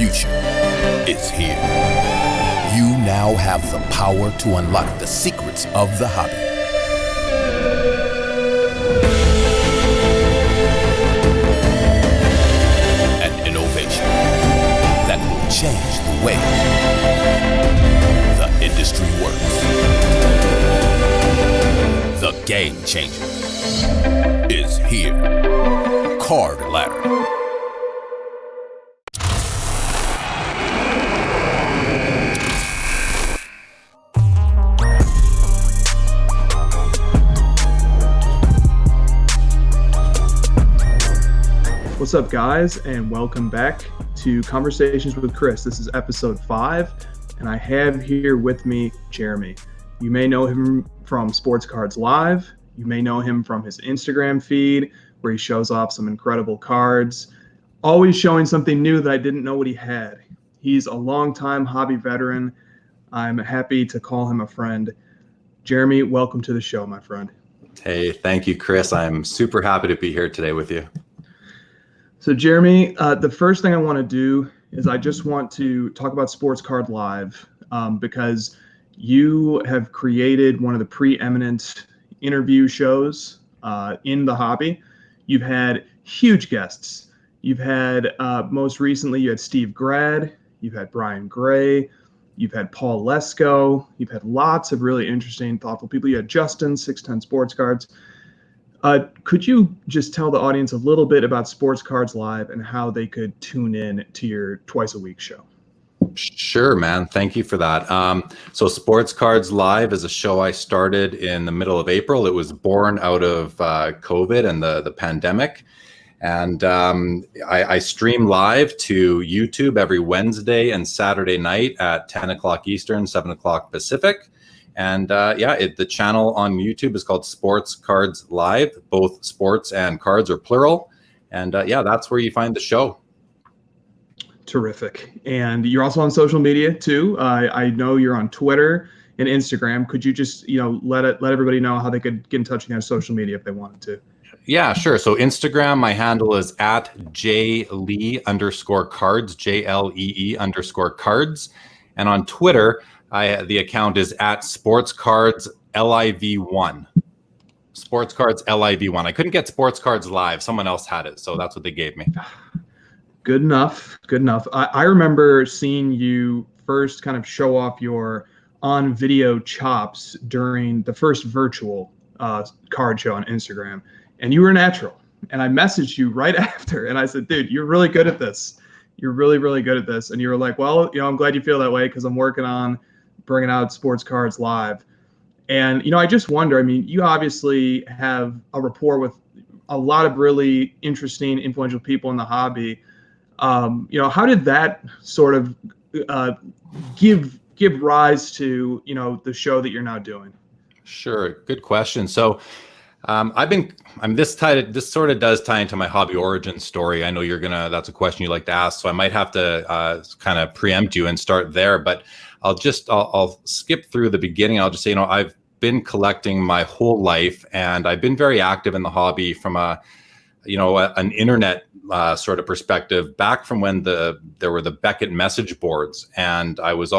future is here. You now have the power to unlock the secrets of the hobby. An innovation that will change the way the industry works. The game changer is here. Card Ladder. What's up, guys, and welcome back to Conversations with Chris. This is episode 5, and I have here with me Jeremy. You may know him from Sports Cards Live. You may know him from his Instagram feed, where he shows off some incredible cards, always showing something new that I didn't know what he had. He's a longtime hobby veteran. I'm happy to call him a friend. Jeremy, welcome to the show, my friend. Hey, thank you, Chris. I'm super happy to be here today with you. So Jeremy, the first thing I want to do is I just want to talk about Sports Card Live because you have created one of the preeminent interview shows in the hobby. You've had huge guests. You've had, most recently, you had Steve Grad, you've had Brian Gray, you've had Paul Lesko, you've had lots of really interesting, thoughtful people. You had Justin, 610 Sports Cards. Could you just tell the audience a little bit about Sports Cards Live and how they could tune in to your twice-a-week show? Sure, man. Thank you for that. So Sports Cards Live is a show I started in the middle of April. It was born out of COVID and the pandemic. And I stream live to YouTube every Wednesday and Saturday night at 10 o'clock Eastern, 7 o'clock Pacific. And the channel on YouTube is called Sports Cards Live. Both sports and cards are plural. And that's where you find the show. Terrific. And you're also on social media too. I know you're on Twitter and Instagram. Could you just, let everybody know how they could get in touch with you on social media if they wanted to? Yeah, sure. So Instagram, my handle is at jlee_cards, JLEE_cards. And on Twitter, the account is at SportsCardsLiv1. SportsCardsLiv1. I couldn't get Sports Cards Live. Someone else had it, so that's what they gave me. Good enough. Good enough. I remember seeing you first kind of show off your on-video chops during the first virtual card show on Instagram, and you were natural. And I messaged you right after, and I said, dude, you're really good at this. You're really, really good at this. And you were like, well, I'm glad you feel that way because I'm working on bringing out Sports Cards Live. And, I just wonder, you obviously have a rapport with a lot of really interesting, influential people in the hobby. How did that sort of give rise to, the show that you're now doing? Sure. Good question. So this sort of does tie into my hobby origin story. I know that's a question you like to ask, so I might have to kind of preempt you and start there, but I'll skip through the beginning. I'll just say, I've been collecting my whole life, and I've been very active in the hobby from an internet sort of perspective, back from when there were the Beckett message boards, and I was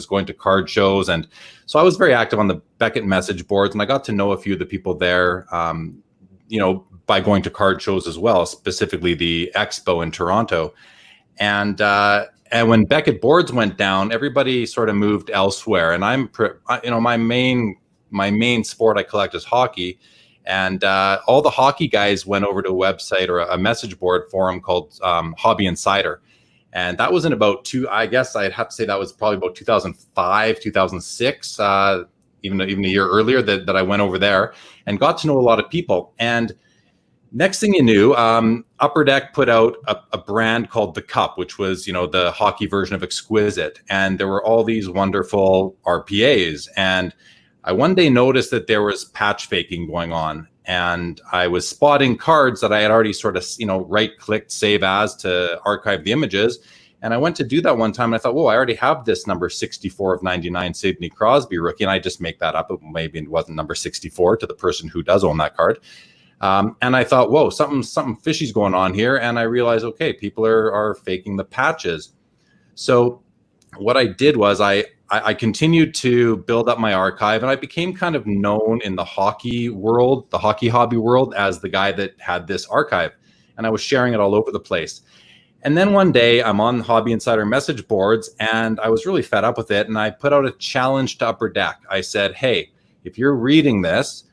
going to card shows, and so I was very active on the Beckett message boards, and I got to know a few of the people there, by going to card shows as well, specifically the Expo in Toronto, and when Beckett boards went down, everybody sort of moved elsewhere, and my main sport I collect is hockey. And all the hockey guys went over to a website or a message board forum called Hobby Insider. And that was in I guess I'd have to say that was probably about 2005, 2006, even a year earlier that I went over there and got to know a lot of people. And next thing you knew, Upper Deck put out a brand called The Cup, which was, the hockey version of Exquisite. And there were all these wonderful RPAs. And I one day noticed that there was patch faking going on, and I was spotting cards that I had already sort of, right-clicked save as to archive the images. And I went to do that one time, and I thought, whoa, I already have this number 64 of 99 Sidney Crosby rookie, and I just make that up. Maybe it wasn't number 64 to the person who does own that card. And I thought, whoa, something fishy's going on here. And I realized, okay, people are faking the patches. So what I did was I continued to build up my archive, and I became kind of known in the hockey world, the hockey hobby world, as the guy that had this archive, and I was sharing it all over the place. And then one day I'm on Hobby Insider message boards, and I was really fed up with it, and I put out a challenge to Upper Deck. I said, hey, if you're reading this,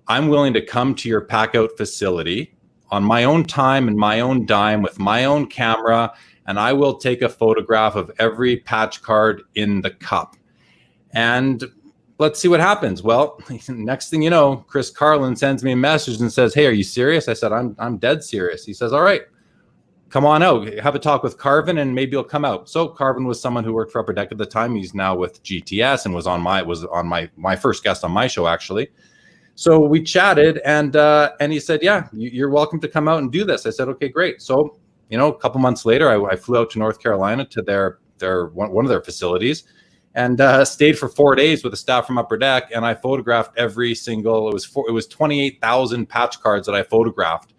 I'm willing to come to your pack out facility on my own time and my own dime with my own camera, and I will take a photograph of every patch card in the cup. And let's see what happens. Well, next thing you know, Chris Carlin sends me a message and says, hey, are you serious? I said, I'm dead serious. He says, all right, come on out, have a talk with Carvin, and maybe you'll come out. So Carvin was someone who worked for Upper Deck at the time. He's now with GTS and was on my first guest on my show, actually. So we chatted, and he said, yeah, you're welcome to come out and do this. I said, okay, great. So, a couple months later, I flew out to North Carolina to their one of their facilities, and stayed for 4 days with the staff from Upper Deck, and I photographed every single. It was 28,000 patch cards that I photographed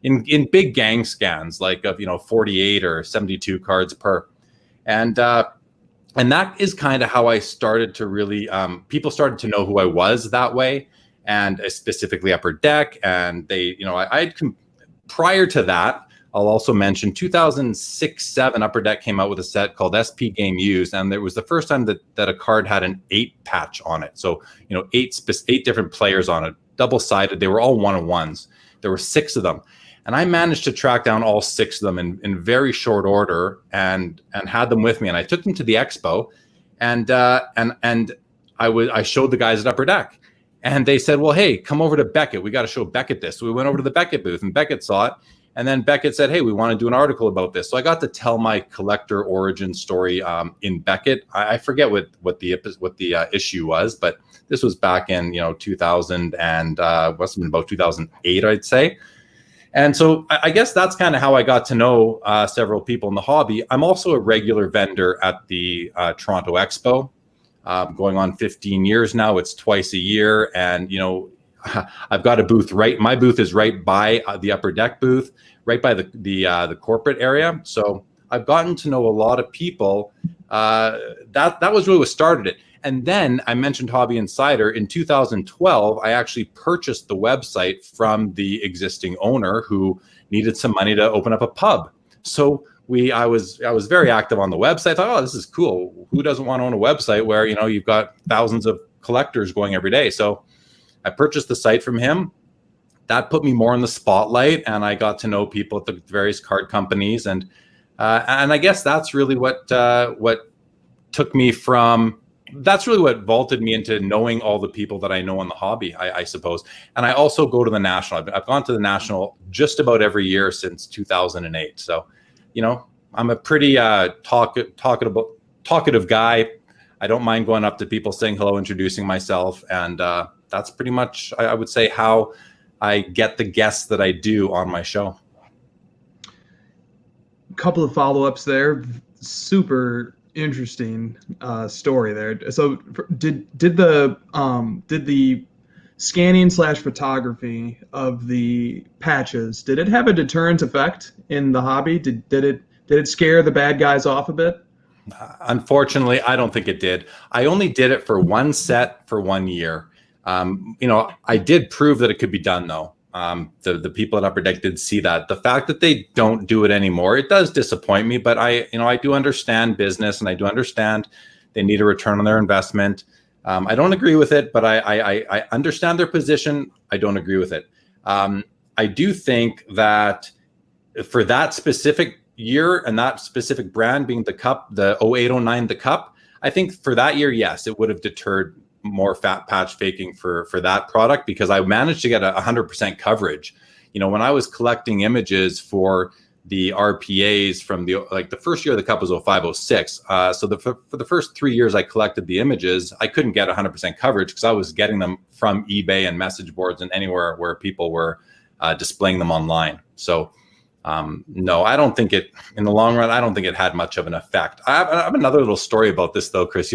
in big gang scans, like of 48 or 72 cards per, and that is kind of how I started to really people started to know who I was that way, and specifically Upper Deck. And they, prior to that, I'll also mention 2006-07, Upper Deck came out with a set called SP Game Used, and it was the first time that a card had an 8 patch on it. So, 8 different players on it, double-sided. They were all 1-on-1s. There were 6 of them. And I managed to track down all 6 of them in very short order and had them with me. And I took them to the expo, and I showed the guys at Upper Deck. And they said, well, hey, come over to Beckett. We got to show Beckett this. So we went over to the Beckett booth, and Beckett saw it. And then Beckett said, hey, we want to do an article about this. So I got to tell my collector origin story in Beckett. I forget what the issue was, but this was back in 2000 and must have been about 2008, I'd say. And so I guess that's kind of how I got to know several people in the hobby. I'm also a regular vendor at the Toronto Expo, going on 15 years now. It's twice a year, and I've got a booth my booth is right by the Upper Deck booth, right by the corporate area. So I've gotten to know a lot of people. That was really what started it. And then I mentioned Hobby Insider. In 2012, I actually purchased the website from the existing owner who needed some money to open up a pub. So I was very active on the website. I thought, oh, this is cool. Who doesn't want to own a website where you've got thousands of collectors going every day? So I purchased the site from him. That put me more in the spotlight, and I got to know people at the various card companies, and I guess that's really what took me from. That's really what vaulted me into knowing all the people that I know in the hobby, I suppose. And I also go to the National. I've gone to the National just about every year since 2008. So, I'm a pretty talkative guy. I don't mind going up to people, saying hello, introducing myself, and that's pretty much, I would say, how I get the guests that I do on my show. A couple of follow-ups there. Super interesting story there. So did the scanning / photography of the patches, did it have a deterrent effect in the hobby? Did it scare the bad guys off a bit? Unfortunately, I don't think it did. I only did it for one set for 1 year. I did prove that it could be done, though. The people at Upper Deck did see that. The fact that they don't do it anymore, it does disappoint me, but I do understand business, and I do understand they need a return on their investment. I don't agree with it, but I understand their position. I don't agree with it. I do think that for that specific year and that specific brand, being the Cup, the 0809, the Cup, I think for that year, yes, it would have deterred more fat patch faking for that product, because I managed to get 100% coverage. When I was collecting images for the RPAs from the first year of the Cup was 0506. So for the first 3 years I collected the images, I couldn't get 100% coverage because I was getting them from eBay and message boards and anywhere where people were displaying them online. So no, I don't think it, in the long run, I don't think it had much of an effect. I have another little story about this, though, Chris.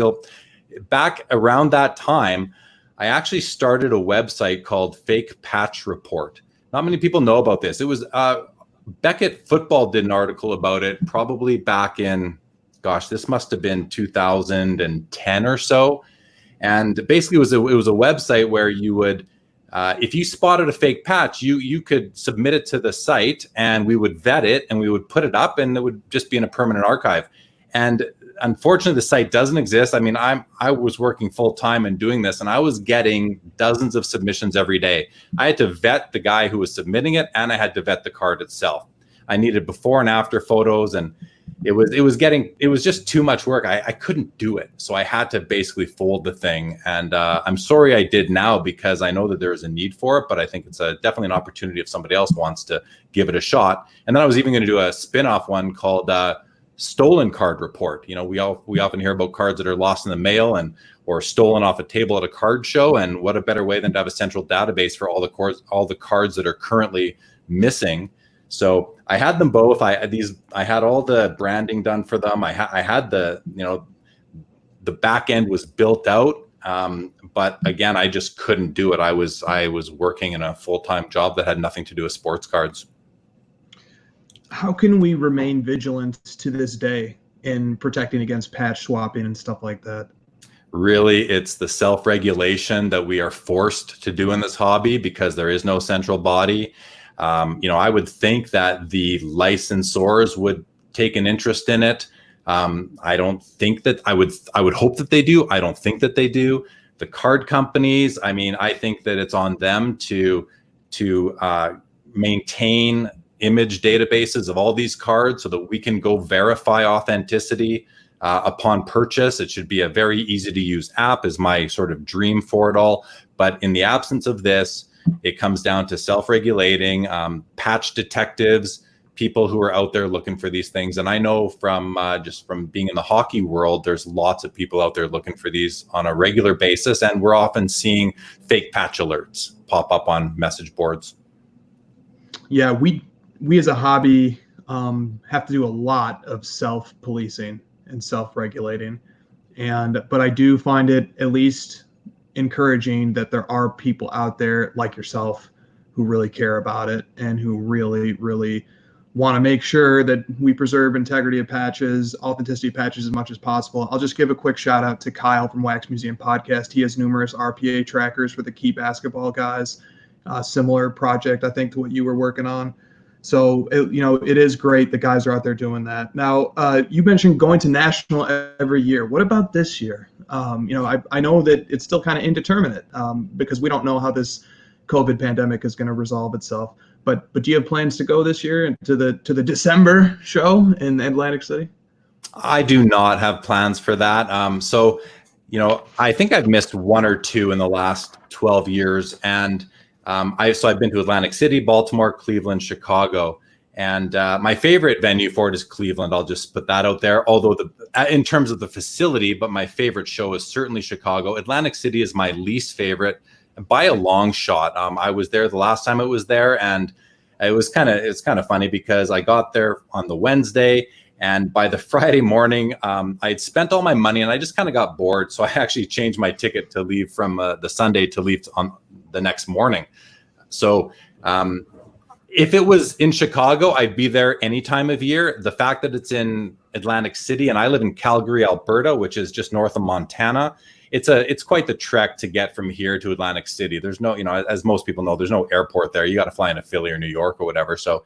Back around that time, I actually started a website called Fake Patch Report. Not many people know about this. It was Beckett Football did an article about it probably back in, gosh, this must have been 2010 or so. And basically it was a website where you would, if you spotted a fake patch, you could submit it to the site and we would vet it and we would put it up and it would just be in a permanent archive. And unfortunately, the site doesn't exist. I mean, I was working full time and doing this, and I was getting dozens of submissions every day. I had to vet the guy who was submitting it, and I had to vet the card itself. I needed before and after photos, and it was just too much work. I couldn't do it, so I had to basically fold the thing. And I'm sorry I did now, because I know that there is a need for it, but I think it's definitely an opportunity if somebody else wants to give it a shot. And then I was even going to do a spin-off one called Stolen Card Report. You know, we often hear about cards that are lost in the mail or stolen off a table at a card show, and what a better way than to have a central database for all the cards that are currently missing. So I had them both. I had all the branding done for them. I had the back end was built out, but again, I just couldn't do it. I was working in a full-time job that had nothing to do with sports cards. How can we remain vigilant to this day in protecting against patch swapping and stuff like that? Really, it's the self-regulation that we are forced to do in this hobby because there is no central body. I would think that the licensors would take an interest in it. I don't think that I would hope that they do. I don't think that they do. The card companies, I mean, I think that it's on them to maintain image databases of all these cards so that we can go verify authenticity upon purchase. It should be a very easy to use app is my sort of dream for it all. But in the absence of this, it comes down to self-regulating, patch detectives, people who are out there looking for these things. And I know from just from being in the hockey world, there's lots of people out there looking for these on a regular basis. And we're often seeing fake patch alerts pop up on message boards. Yeah, we as a hobby have to do a lot of self-policing and self-regulating. But I do find it at least encouraging that there are people out there like yourself who really care about it and who really, really want to make sure that we preserve integrity of patches, authenticity of patches as much as possible. I'll just give a quick shout out to Kyle from Wax Museum Podcast. He has numerous RPA trackers for the key basketball guys. Similar project, I think, to what you were working on. So, it is great that guys are out there doing that. Now, you mentioned going to national every year. What about this year? I know that it's still kind of indeterminate because we don't know how this COVID pandemic is going to resolve itself. But do you have plans to go this year to the December show in Atlantic City? I do not have plans for that. I think I've missed one or two in the last 12 years. And I've been to Atlantic City, Baltimore, Cleveland, Chicago. And my favorite venue for it is Cleveland. I'll just put that out there. Although in terms of the facility, but my favorite show is certainly Chicago. Atlantic City is my least favorite by a long shot. I was there the last time it was there, and it's kind of funny because I got there on the Wednesday, and by the Friday morning, I'd spent all my money and I just kind of got bored. So I actually changed my ticket to leave from the Sunday to leave on the next morning. So if it was in Chicago, I'd be there any time of year. The fact that it's in Atlantic City, and I live in Calgary, Alberta, which is just north of Montana, it's quite the trek to get from here to Atlantic City. There's no, as most people know, there's no airport there. You got to fly into Philly or New York or whatever. So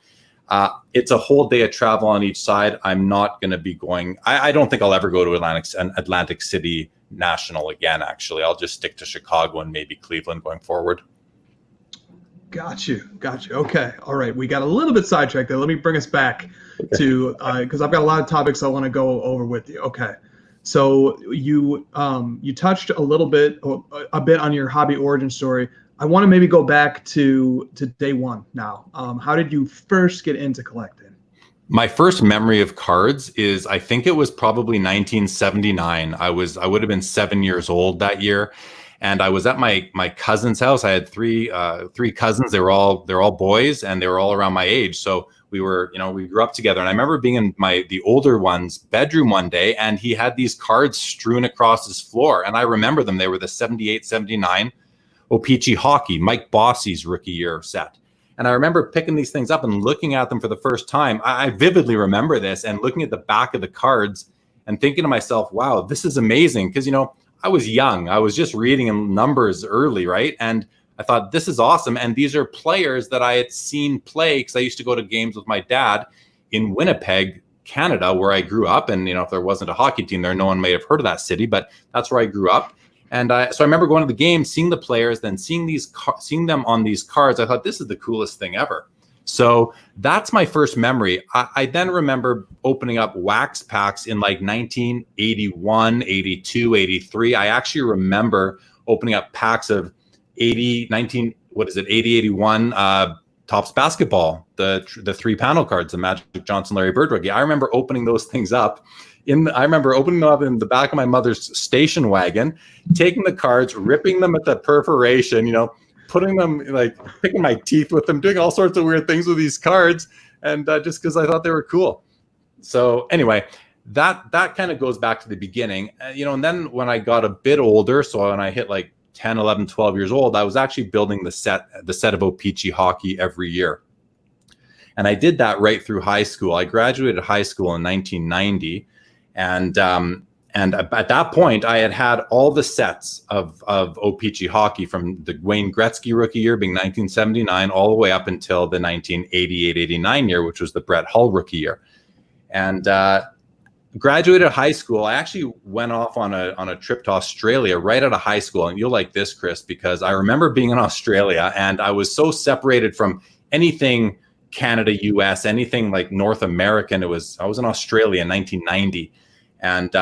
it's a whole day of travel on each side. I'm not going to be going. I don't think I'll ever go to Atlantic City National again. Actually, I'll just stick to Chicago and maybe Cleveland going forward. Got you. Okay. All right. We got a little bit sidetracked there. Let me bring us back to, because I've got a lot of topics I want to go over with you. Okay. So you touched a bit on your hobby origin story. I want to maybe go back to day one now. How did you first get into collecting? My first memory of cards is, I think it was probably 1979. I would have been 7 years old that year. And I was at my cousin's house. I had three cousins. They're all boys, and they were all around my age. So we grew up together. And I remember being in the older one's bedroom one day, and he had these cards strewn across his floor. And I remember them. They were the 78, 79 O-Pee-Chee Hockey, Mike Bossy's rookie year set. And I remember picking these things up and looking at them for the first time. I vividly remember this and looking at the back of the cards and thinking to myself, wow, this is amazing. Because, you know, I was young. I was just reading in numbers early, right? And I thought, this is awesome. And these are players that I had seen play, because I used to go to games with my dad in Winnipeg, Canada, where I grew up. And, you know, if there wasn't a hockey team there, no one may have heard of that city, but that's where I grew up. And so I remember going to the game, seeing the players, then seeing them on these cards. I thought, this is the coolest thing ever. So that's my first memory. I then remember opening up wax packs in like 1981, 82, 83. I actually remember opening up packs of 80, 81 Topps basketball, the 3-panel cards, the Magic Johnson, Larry Bird rookie. I remember opening those things up. I remember opening them up in the back of my mother's station wagon, taking the cards, ripping them at the perforation, you know, putting them, like picking my teeth with them, doing all sorts of weird things with these cards, and just because I thought they were cool. So anyway, that kind of goes back to the beginning, you know. And then when I got a bit older, so when I hit like 10, 11, 12 years old, I was actually building the set of O-Pee-Chee hockey every year. And I did that right through high school. I graduated high school in 1990. And at that point, I had all the sets of O-Pee-Chee hockey from the Wayne Gretzky rookie year being 1979 all the way up until the 1988-89 year, which was the Brett Hull rookie year. And graduated high school. I actually went off on a trip to Australia right out of high school. And you'll like this, Chris, because I remember being in Australia and I was so separated from anything Canada, US, anything like North American. I was in Australia in 1990. And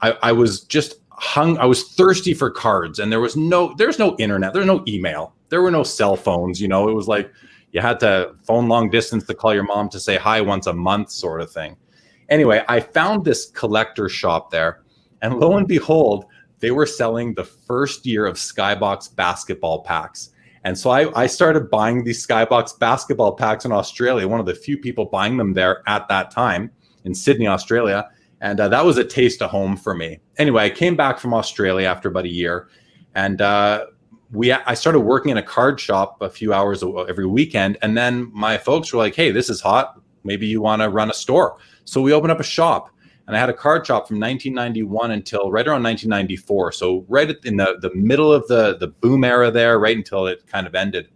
I was just I was thirsty for cards, and there's no internet, there's no email, there were no cell phones. You know, it was like you had to phone long distance to call your mom to say hi once a month, sort of thing. Anyway, I found this collector shop there, and lo and behold, they were selling the first year of Skybox basketball packs. And so I started buying these Skybox basketball packs in Australia, one of the few people buying them there at that time in Sydney, Australia. And that was a taste of home for me. Anyway, I came back from Australia after about a year, and I started working in a card shop a few hours every weekend. And then my folks were like, hey, this is hot. Maybe you want to run a store. So we opened up a shop, and I had a card shop from 1991 until right around 1994. So right in the middle of the boom era there, right until it kind of ended.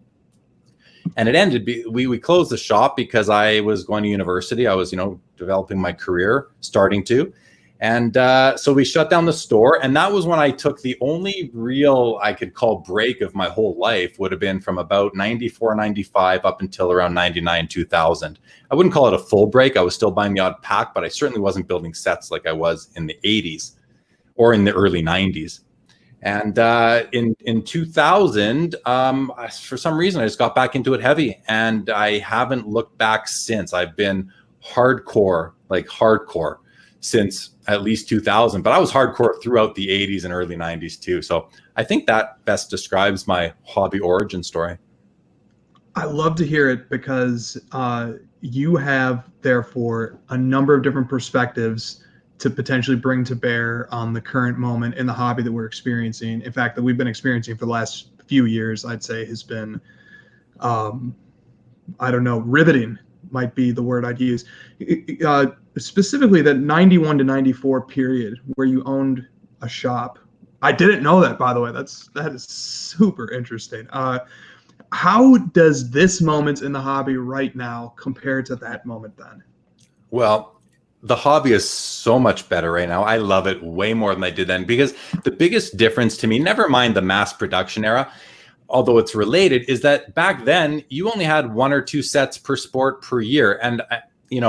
And it ended, we closed the shop because I was going to university. I was, you know, developing my career, starting to. And so we shut down the store. And that was when I took the only real, I could call, break of my whole life, would have been from about 94, 95 up until around 99, 2000. I wouldn't call it a full break. I was still buying the odd pack, but I certainly wasn't building sets like I was in the 80s or in the early 90s. And in 2000, for some reason, I just got back into it heavy, and I haven't looked back since. I've been hardcore since at least 2000, but I was hardcore throughout the 80s and early 90s too. So I think that best describes my hobby origin story. I love to hear it because you have, therefore, a number of different perspectives to potentially bring to bear on the current moment in the hobby that we're experiencing. In fact, that we've been experiencing for the last few years, I'd say has been, riveting might be the word I'd use. Specifically that 91 to 94 period where you owned a shop. I didn't know that, by the way. That is super interesting. How does this moment in the hobby right now compare to that moment then? Well, the hobby is so much better right now. I love it way more than I did then, because the biggest difference to me, never mind the mass production era, although it's related, is that back then you only had 1 or 2 sets per sport per year. And, you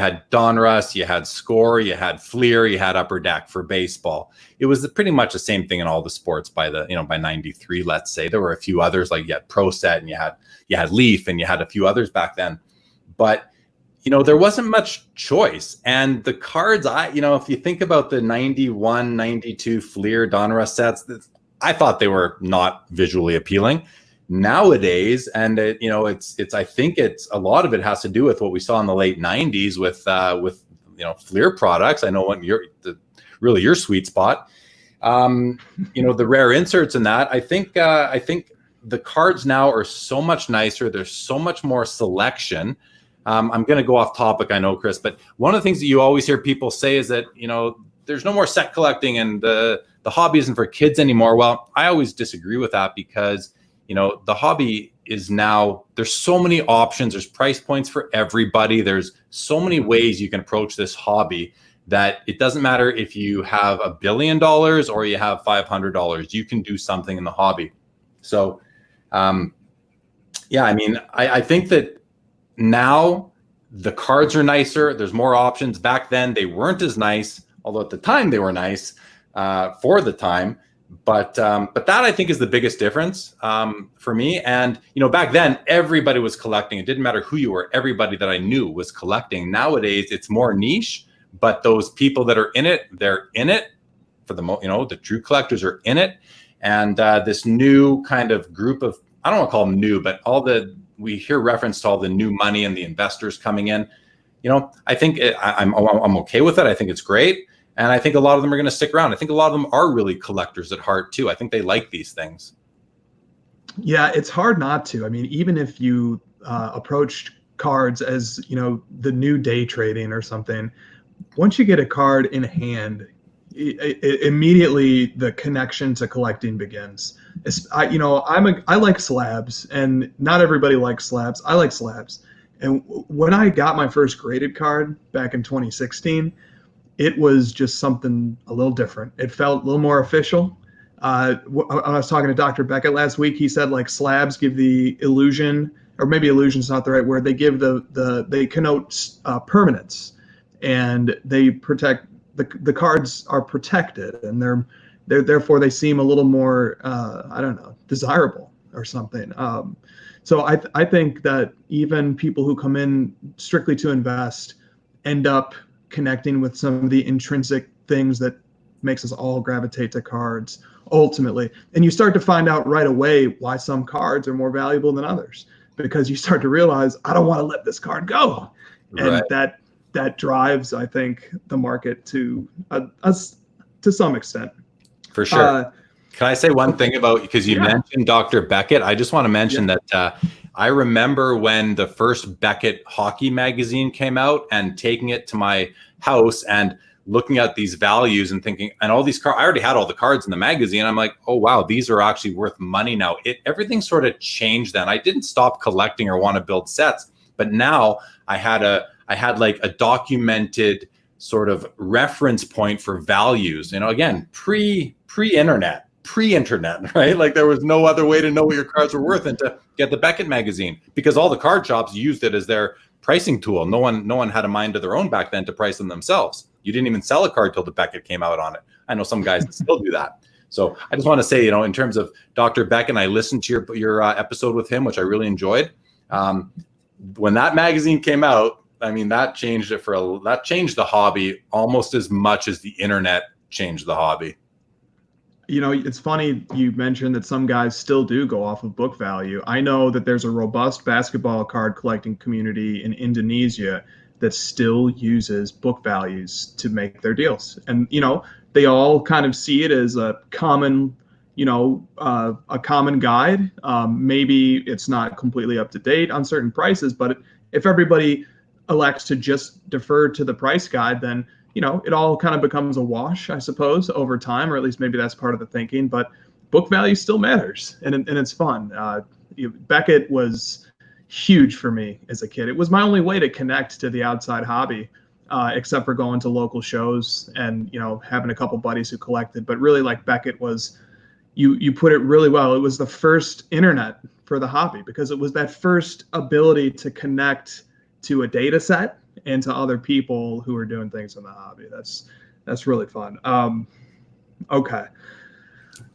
had Donruss, you had Score, you had Fleer, you had Upper Deck for baseball. It was pretty much the same thing in all the sports by 93, let's say. There were a few others, like you had Pro Set, and you had Leaf, and you had a few others back then. But there wasn't much choice. And the cards, if you think about the 91, 92 Fleer Donruss sets, I thought they were not visually appealing. Nowadays, and I think it's a lot of it has to do with what we saw in the late 90s with Fleer products. I know what really your sweet spot. The rare inserts in that. I think the cards now are so much nicer. There's so much more selection. I'm going to go off topic, I know, Chris, but one of the things that you always hear people say is that, there's no more set collecting and the hobby isn't for kids anymore. Well, I always disagree with that because, the hobby is now, there's so many options. There's price points for everybody. There's so many ways you can approach this hobby that it doesn't matter if you have $1 billion or you have $500, you can do something in the hobby. So, yeah, I mean, I think that now the cards are nicer. There's more options. Back then they weren't as nice, although at the time they were nice for the time. But that I think is the biggest difference for me. And, back then everybody was collecting. It didn't matter who you were. Everybody that I knew was collecting. Nowadays it's more niche, but those people that are in it, they're in it for the true collectors are in it. And this new kind of group of, I don't want to call them new, but we hear reference to all the new money and the investors coming in. I think I'm okay with it. I think it's great. And I think a lot of them are going to stick around. I think a lot of them are really collectors at heart too. I think they like these things. Yeah, it's hard not to. I mean, even if you approached cards as, the new day trading or something, once you get a card in hand, immediately the connection to collecting begins. I like slabs, and not everybody likes slabs. I like slabs. And when I got my first graded card back in 2016, it was just something a little different. It felt a little more official. I was talking to Dr. Beckett last week. He said like slabs give the illusion, or maybe illusion's not the right word. They give they connote permanence, and they protect the cards are protected, and they're therefore they seem a little more desirable or something. So I think that even people who come in strictly to invest end up connecting with some of the intrinsic things that makes us all gravitate to cards ultimately. And you start to find out right away why some cards are more valuable than others, because you start to realize, I don't want to let this card go. And right. that drives, I think, the market to us to some extent. For sure. Can I say one thing about, because you mentioned Dr. Beckett, I just want to mention that I remember when the first Beckett hockey magazine came out and taking it to my house and looking at these values and thinking, and all these cards, I already had all the cards in the magazine. I'm like, oh, wow, these are actually worth money now. Everything sort of changed then. I didn't stop collecting or want to build sets, but now I had like a documented sort of reference point for values, again, pre-internet, right? Like there was no other way to know what your cards were worth than to get the Beckett magazine, because all the card shops used it as their pricing tool. No one had a mind of their own back then to price them themselves. You didn't even sell a card till the Beckett came out on it. I know some guys that still do that. So I just want to say, in terms of Dr. Beckett, I listened to your episode with him, which I really enjoyed. When that magazine came out, I mean, that changed the hobby almost as much as the internet changed the hobby. It's funny you mentioned that some guys still do go off of book value. I know that there's a robust basketball card collecting community in Indonesia that still uses book values to make their deals. And, they all kind of see it as a common, a common guide. Maybe it's not completely up to date on certain prices, but if everybody elects to just defer to the price guide, then it all kind of becomes a wash, I suppose, over time, or at least maybe that's part of the thinking. But book value still matters, and it's fun. Beckett was huge for me as a kid. It was my only way to connect to the outside hobby, except for going to local shows and having a couple buddies who collected. But really, like Beckett was, you put it really well. It was the first internet for the hobby, because it was that first ability to connect to a data set and to other people who are doing things in the hobby. That's really fun. Okay.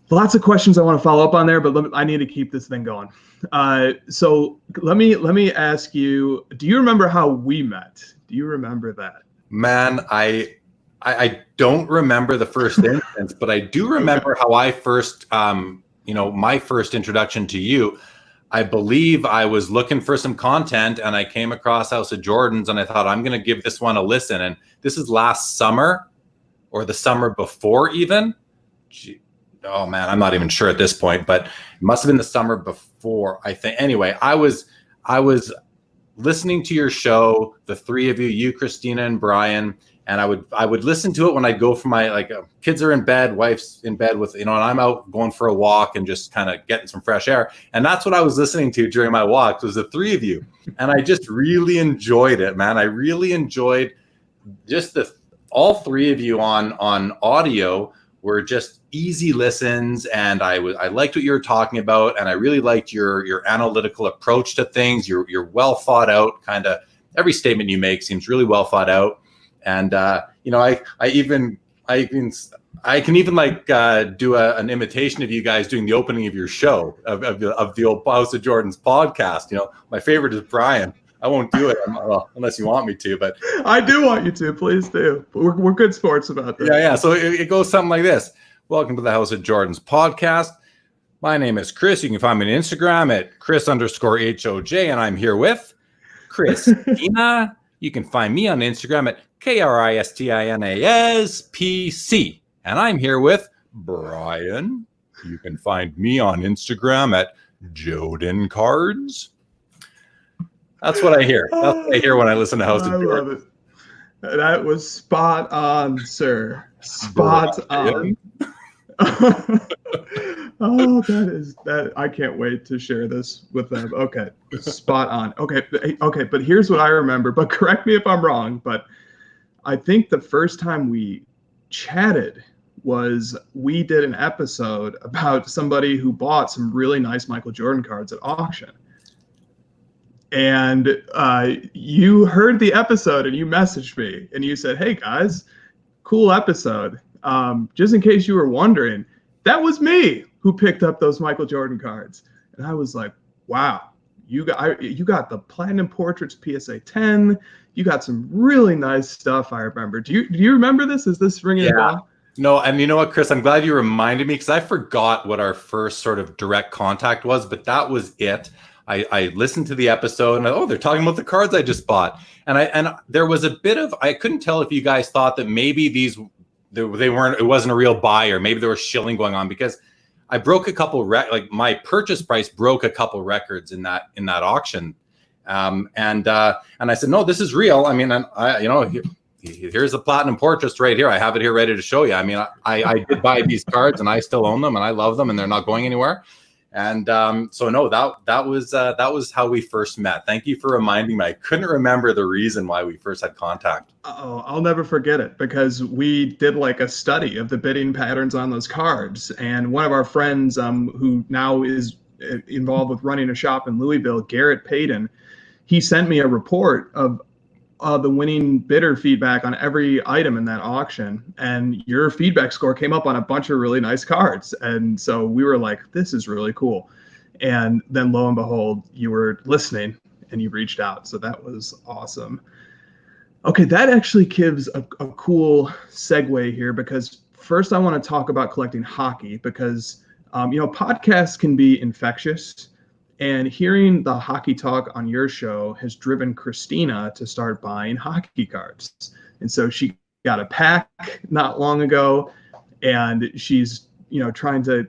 Lots of questions I want to follow up on there, but I need to keep this thing going. So let me ask you, do you remember how we met? Do you remember that? Man, I don't remember the first instance, but I do remember how I first, my first introduction to you. I believe I was looking for some content and I came across House of Jordans and I thought, I'm going to give this one a listen. And this is last summer or the summer before even. Oh man, I'm not even sure at this point, but it must have been the summer before, I think. Anyway, I was listening to your show, the three of you, Christina and Brian, and I would listen to it when I go for my kids are in bed, wife's in bed with and I'm out going for a walk and just kind of getting some fresh air. And that's what I was listening to during my walks was the three of you. And I just really enjoyed it, man. I really enjoyed just all three of you on audio were just easy listens, and I liked what you were talking about, and I really liked your analytical approach to things. You're well thought out. Kind of every statement you make seems really well thought out. And I can even do an imitation of you guys doing the opening of your show of the old House of Jordans podcast. My favorite is Brian. I won't do it unless you want me to, but I do want you to. Please do. We're good sports about this. Yeah. So it goes something like this. Welcome to the House of Jordans podcast. My name is Chris. You can find me on Instagram at Chris_HOJ, and I'm here with Christina. You can find me on Instagram at KRISTINASPC. And I'm here with Brian. You can find me on Instagram at Joden Cards. That's what I hear. That's what I hear when I listen to House of Jordans. Love it. That was spot on, sir. Spot on. Oh, that I can't wait to share this with them. Okay, spot on. Okay, but here's what I remember, but correct me if I'm wrong, but I think the first time we chatted was we did an episode about somebody who bought some really nice Michael Jordan cards at auction. And you heard the episode and you messaged me and you said, "Hey guys, cool episode. Just in case you were wondering, that was me who picked up those Michael Jordan cards." And I was like, "Wow, you got the Platinum Portraits PSA 10. You got some really nice stuff." I remember. Do you remember this? Is this ringing a bell? No, and you know what, Chris? I'm glad you reminded me because I forgot what our first sort of direct contact was, but that was it. I listened to the episode and they're talking about the cards I just bought, and there was a bit of I couldn't tell if you guys thought that maybe they weren't, it wasn't a real buy, or maybe there was shilling going on, because I broke a couple my purchase price broke a couple records in that auction, and I said, no, this is real. I mean, here's the Platinum Portraits right here. I have it here ready to show you. I mean, I did buy these cards and I still own them and I love them and they're not going anywhere. And so no, that was how we first met. Thank you for reminding me. I couldn't remember the reason why we first had contact. Oh, I'll never forget it, because we did like a study of the bidding patterns on those cards. And one of our friends who now is involved with running a shop in Louisville, Garrett Payton, he sent me a report of the winning bidder feedback on every item in that auction, and your feedback score came up on a bunch of really nice cards. And so we were like, this is really cool. And then lo and behold, you were listening and you reached out. So that was awesome. Okay, that actually gives a cool segue here, because first I want to talk about collecting hockey, because podcasts can be infectious. And hearing the hockey talk on your show has driven Christina to start buying hockey cards. And so she got a pack not long ago, and she's, trying to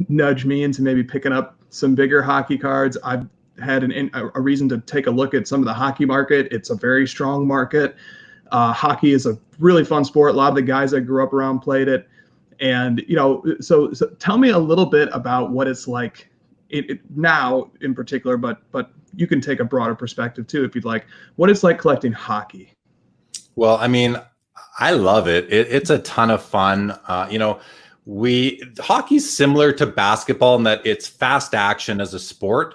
nudge me into maybe picking up some bigger hockey cards. I've had a reason to take a look at some of the hockey market. It's a very strong market. Hockey is a really fun sport. A lot of the guys I grew up around played it. And, so tell me a little bit about what it's like now in particular, but you can take a broader perspective too if you'd like, what it's like collecting hockey. Well, I mean, I love it. It's a ton of fun. Hockey's similar to basketball in that it's fast action as a sport.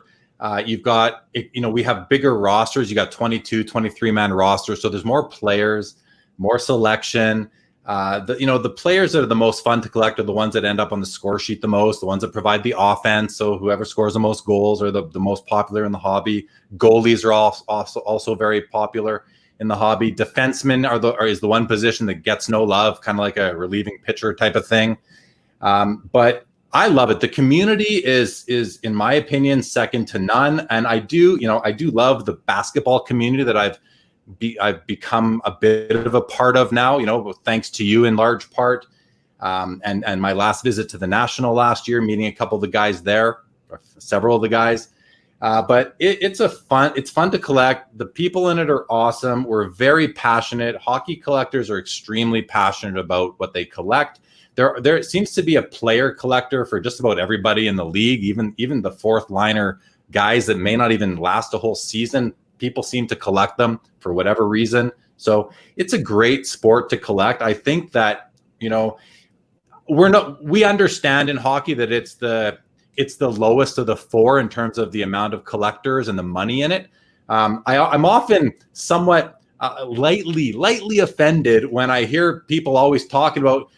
You've got, we have bigger rosters. You got 22, 23 man rosters. So there's more players, more selection. The players that are the most fun to collect are the ones that end up on the score sheet the most, the ones that provide the offense. So whoever scores the most goals are the most popular in the hobby. Goalies are also very popular in the hobby. Defensemen is the one position that gets no love, kind of like a relieving pitcher type of thing. But I love it. The community is in my opinion second to none. And I do love the basketball community that I've become a bit of a part of now, thanks to you in large part. And my last visit to the National last year, meeting a couple of the guys there, or several of the guys. But it's fun to collect. The people in it are awesome. We're very passionate. Hockey collectors are extremely passionate about what they collect. There seems to be a player collector for just about everybody in the league, even the fourth liner guys that may not even last a whole season. People seem to collect them for whatever reason. So it's a great sport to collect. I think that, we understand in hockey that it's the lowest of the four in terms of the amount of collectors and the money in it. I'm often somewhat lightly offended when I hear people always talking about,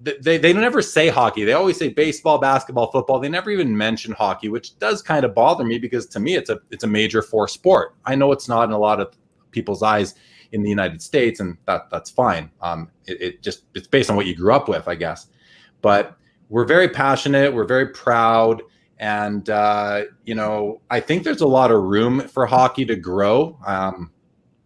they never say hockey. They always say baseball, basketball, football. They never even mention hockey, which does kind of bother me because to me, it's a major four sport. I know it's not in a lot of people's eyes in the United States, and that's fine. It's based on what you grew up with, I guess. But we're very passionate. We're very proud. And, I think there's a lot of room for hockey to grow.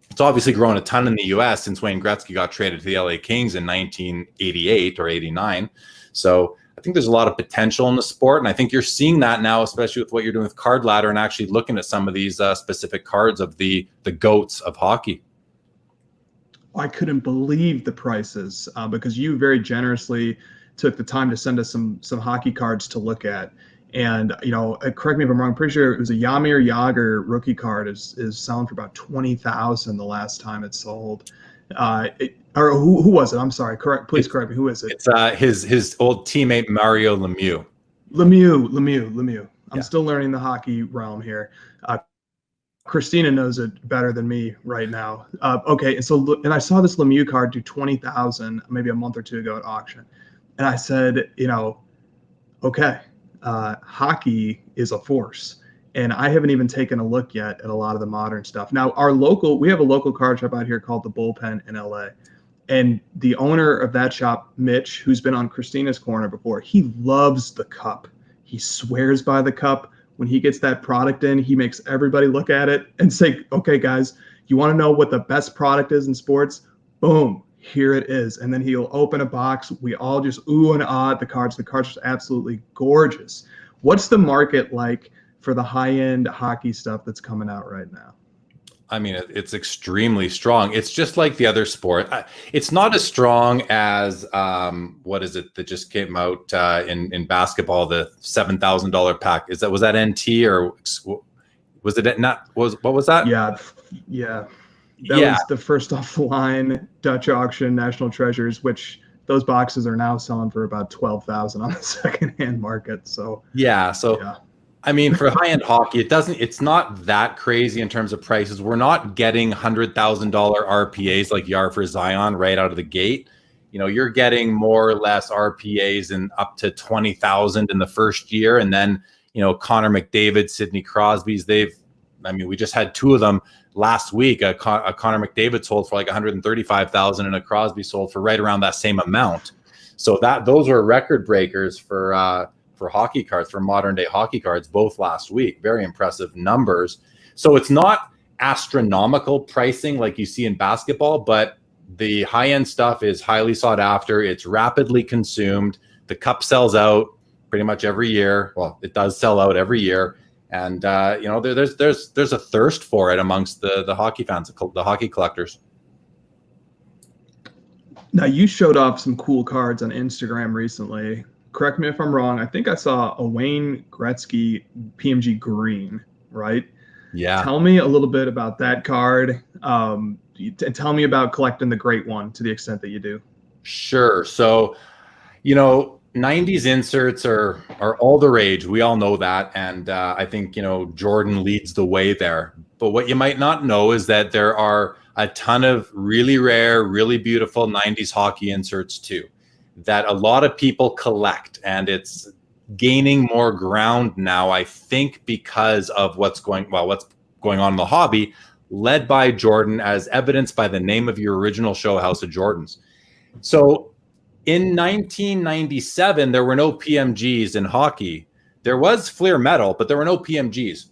It's obviously grown a ton in the U.S. since Wayne Gretzky got traded to the LA Kings in 1988 or 89. So I think there's a lot of potential in the sport. And I think you're seeing that now, especially with what you're doing with Card Ladder and actually looking at some of these specific cards of the GOATs of hockey. I couldn't believe the prices because you very generously took the time to send us some hockey cards to look at. And, correct me if I'm wrong, I'm pretty sure it was a Jaromir Jagr rookie card is selling for about $20,000 the last time it sold. Or who was it? I'm sorry. Please correct me. Who is it? It's his old teammate, Mario Lemieux. Lemieux. I'm Yeah. still learning the hockey realm here. Christina knows it better than me right now. Okay. And I saw this Lemieux card do $20,000 maybe a month or two ago at auction. And I said, okay. Hockey is a force, and I haven't even taken a look yet at a lot of the modern stuff. Now, we have a local card shop out here called the Bullpen in LA, and the owner of that shop, Mitch, who's been on Christina's Corner before, he loves the cup. He swears by the cup. When he gets that product in, he makes everybody look at it and say, okay, guys, you want to know what the best product is in sports? Boom. Here it is. And then he'll open a box. We all just ooh and ah at the cards. The cards are absolutely gorgeous. What's the market like for the high-end hockey stuff that's coming out right now? I mean, it's extremely strong. It's just like the other sport. It's not as strong as what is it that just came out in basketball, the $7,000 pack. Was that NT or was it not? What was that? Yeah. That was the first off the line Dutch auction National Treasures, which those boxes are now selling for about $12,000 on the secondhand market. So yeah. I mean, for high-end hockey, it's not that crazy in terms of prices. We're not getting $100,000 RPAs like you are for Zion right out of the gate. You're getting more or less RPAs and up to 20,000 in the first year. And then, Connor McDavid, Sidney Crosby's, we just had two of them last week. A Connor McDavid sold for like 135,000 and a Crosby sold for right around that same amount. So those were record breakers for hockey cards, for modern day hockey cards, both last week. Very impressive numbers. So it's not astronomical pricing like you see in basketball, but the high end stuff is highly sought after. It's rapidly consumed. The cup sells out pretty much every year. Well, it does sell out every year. And there's a thirst for it amongst the hockey fans, the hockey collectors. Now, you showed off some cool cards on Instagram recently. Correct me if I'm wrong. I think I saw a Wayne Gretzky PMG Green, right? Yeah. Tell me a little bit about that card. Tell me about collecting the great one to the extent that you do. Sure. So, 90s inserts are all the rage. We all know that. And I think, Jordan leads the way there. But what you might not know is that there are a ton of really rare, really beautiful 90s hockey inserts too, that a lot of people collect. And it's gaining more ground now, I think, because of what's going on in the hobby, led by Jordan, as evidenced by the name of your original show, House of Jordans. So in 1997, there were no PMGs in hockey. There was Fleer Metal, but there were no PMGs.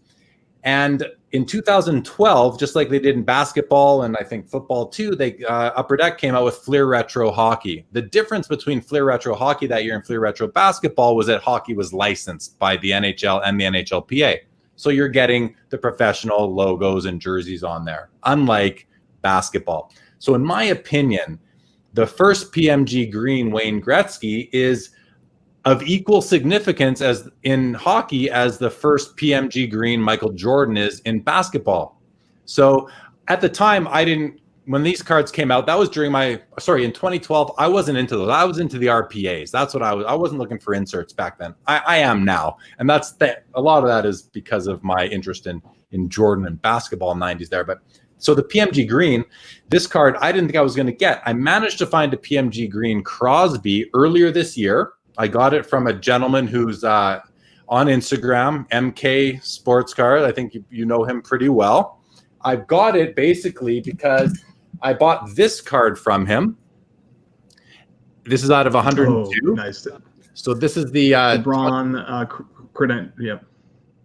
And in 2012, just like they did in basketball and I think football too, Upper Deck came out with Fleer Retro Hockey. The difference between Fleer Retro Hockey that year and Fleer Retro Basketball was that hockey was licensed by the NHL and the NHLPA. So you're getting the professional logos and jerseys on there, unlike basketball. So in my opinion, the first PMG Green Wayne Gretzky is of equal significance as in hockey as the first PMG Green Michael Jordan is in basketball. So at the time, when these cards came out, that was during in 2012, I wasn't into those. I was into the RPAs. That's what I wasn't looking for inserts back then. I am now. And a lot of that is because of my interest in Jordan and basketball 90s there. But so the PMG Green, this card, I didn't think I was going to get. I managed to find a PMG Green Crosby earlier this year. I got it from a gentleman who's on Instagram, MK Sports Card. I think you know him pretty well. I got it basically because I bought this card from him. This is out of 102. Oh, nice. So this is the LeBron credit. Yep.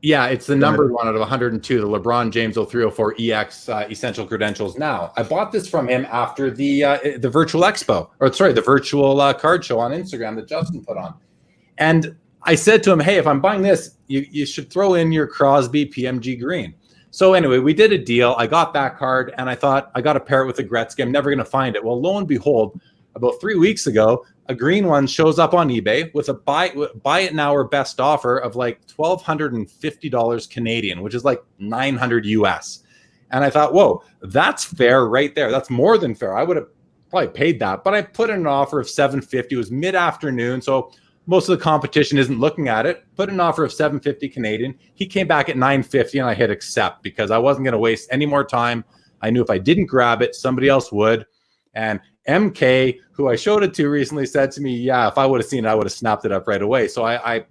Yeah, it's the numbered one out of 102, the LeBron James 0304 EX Essential Credentials. Now, I bought this from him after the virtual expo, the virtual card show on Instagram that Justin put on. And I said to him, hey, if I'm buying this, you should throw in your Crosby PMG Green. So anyway, we did a deal. I got that card, and I thought I got to pair it with a Gretzky. I'm never going to find it. Well, lo and behold, about 3 weeks ago, a green one shows up on eBay with a buy it now or best offer of like $1,250 Canadian, which is like 900 US. And I thought, whoa, that's fair right there. That's more than fair. I would have probably paid that, but I put in an offer of $750. It was mid-afternoon, so most of the competition isn't looking at it. Put an offer of $750 Canadian. He came back at $950, and I hit accept because I wasn't going to waste any more time. I knew if I didn't grab it, somebody else would. And MK, who I showed it to recently, said to me, yeah, if I would have seen it, I would have snapped it up right away. So I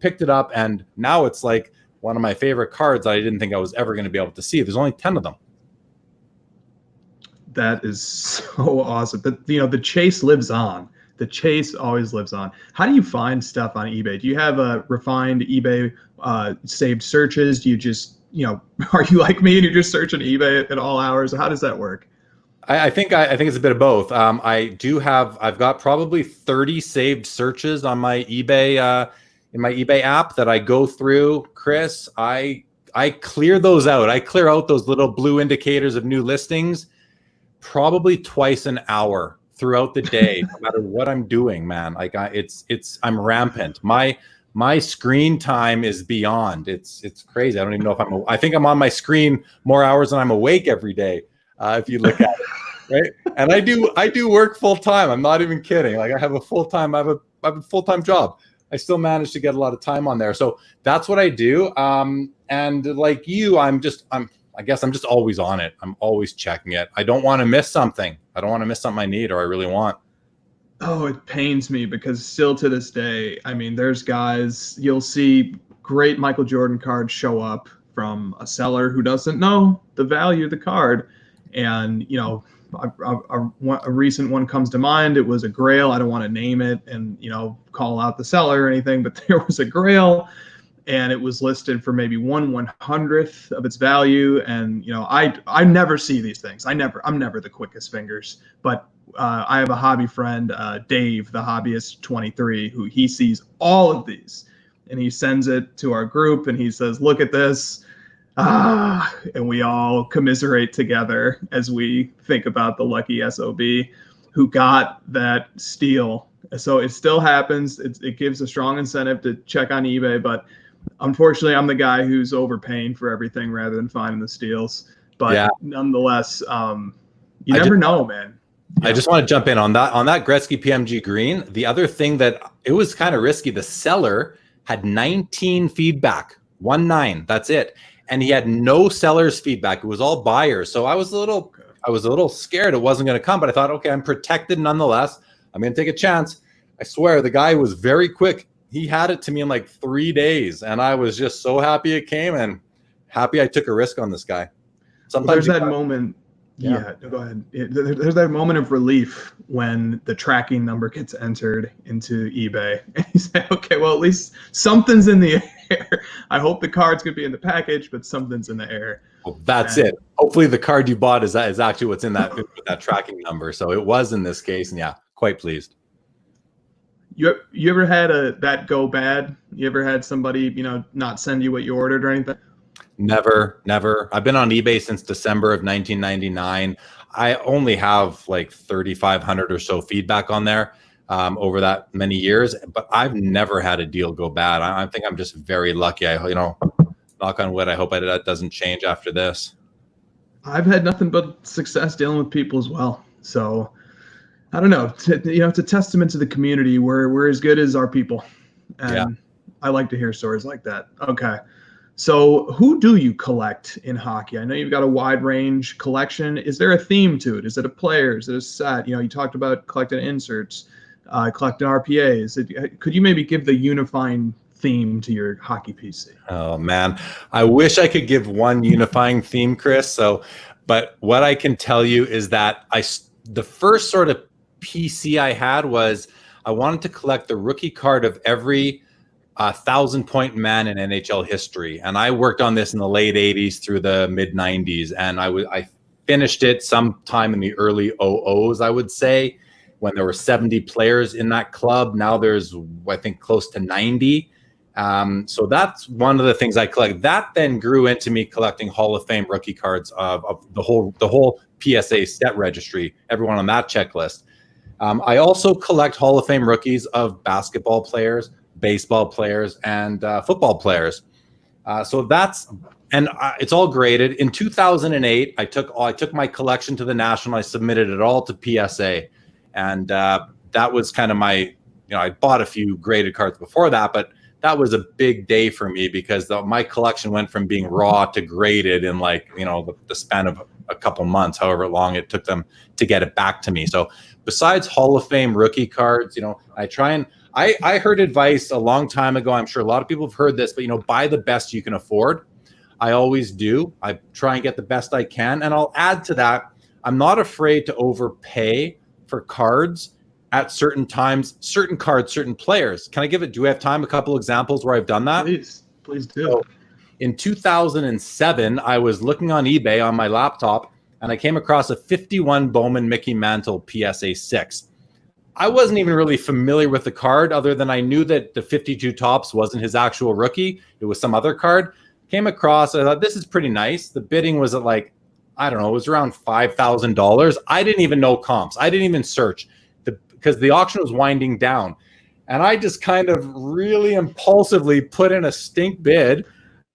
picked it up, and now it's like one of my favorite cards that I didn't think I was ever going to be able to see. There's only 10 of them. That is so awesome. But, the chase lives on. The chase always lives on. How do you find stuff on eBay? Do you have a refined eBay saved searches? Do you just, are you like me and you're just searching eBay at all hours? How does that work? I think it's a bit of both. I've got probably 30 saved searches on my eBay in my eBay app that I go through. Chris, I clear those out. I clear out those little blue indicators of new listings probably twice an hour throughout the day, no matter what I'm doing, man. Like I'm rampant. My screen time is beyond. It's crazy. I don't even know if I think I'm on my screen more hours than I'm awake every day. If you look at it, right? And I do work full time. I'm not even kidding. Like I have a full time job. I still manage to get a lot of time on there. So that's what I do. And like you, I guess I'm just always on it. I'm always checking it. I don't want to miss something. I don't want to miss something I need or I really want. Oh, it pains me because still to this day, there's guys, you'll see great Michael Jordan cards show up from a seller who doesn't know the value of the card. And, a recent one comes to mind. It was a Grail. I don't want to name it and, call out the seller or anything, but there was a Grail and it was listed for maybe 1/100th of its value. And, I never see these things. I'm never the quickest fingers, but I have a hobby friend, Dave, the hobbyist 23, who he sees all of these and he sends it to our group and he says, look at this. And we all commiserate together as we think about the lucky SOB who got that steal. So it still happens. It gives a strong incentive to check on eBay, but unfortunately, I'm the guy who's overpaying for everything rather than finding the steals. But yeah. Nonetheless, you never know, man. I just want to jump in on that Gretzky PMG Green. The other thing that it was kind of risky, the seller had 19 feedback, 19. That's it. And he had no seller's feedback. It was all buyers. So I was a little scared it wasn't going to come, but I thought, okay, I'm protected nonetheless. I'm going to take a chance. I swear the guy was very quick. He had it to me in like 3 days. And I was just so happy it came and happy I took a risk on this guy. Sometimes there's that moment. Yeah, go ahead. There's that moment of relief when the tracking number gets entered into eBay. And you say, okay, well, at least something's in the air. I hope the card's going to be in the package, but something's in the air. Well, that's it. Hopefully the card you bought is actually what's in that tracking number. So it was in this case, and yeah, quite pleased. You ever had that go bad? You ever had somebody, not send you what you ordered or anything? Never. I've been on eBay since December of 1999. I only have like 3,500 or so feedback on there over that many years, but I've never had a deal go bad. I think I'm just very lucky. Knock on wood, I hope that doesn't change after this. I've had nothing but success dealing with people as well. So I don't know. It's a testament to the community. We're as good as our people. And yeah. I like to hear stories like that. Okay. So who do you collect in hockey? I know you've got a wide range collection. Is there a theme to it? Is it a player? Is it a set? You talked about collecting inserts, collecting RPAs. Could you maybe give the unifying theme to your hockey PC? Oh man, I wish I could give one unifying theme, Chris. But what I can tell you is that the first sort of PC I had was I wanted to collect the rookie card of every 1,000-point man in NHL history, and I worked on this in the late '80s through the mid '90s, and I finished it sometime in the early 00s, I would say, when there were 70 players in that club. Now there's, I think, close to 90. So that's one of the things I collect. That then grew into me collecting Hall of Fame rookie cards of the whole PSA set registry, everyone on that checklist. I also collect Hall of Fame rookies of basketball players, baseball players, and football players. It's all graded. In 2008, I took my collection to the National. I submitted it all to PSA, and that was kind of my, I bought a few graded cards before that, but that was a big day for me because my collection went from being raw to graded in the span of a couple months, however long it took them to get it back to me. So besides Hall of Fame rookie cards, I heard advice a long time ago. I'm sure a lot of people have heard this, but buy the best you can afford. I always do. I try and get the best I can. And I'll add to that, I'm not afraid to overpay for cards at certain times, certain cards, certain players. Do we have time? A couple examples where I've done that? Please do. So in 2007, I was looking on eBay on my laptop and I came across a 51 Bowman Mickey Mantle PSA 6. I wasn't even really familiar with the card other than I knew that the 52 tops wasn't his actual rookie. It was some other card. Came across, I thought, this is pretty nice. The bidding was at it was around $5,000. I didn't even know comps. I didn't even search because the auction was winding down. And I just kind of really impulsively put in a stink bid.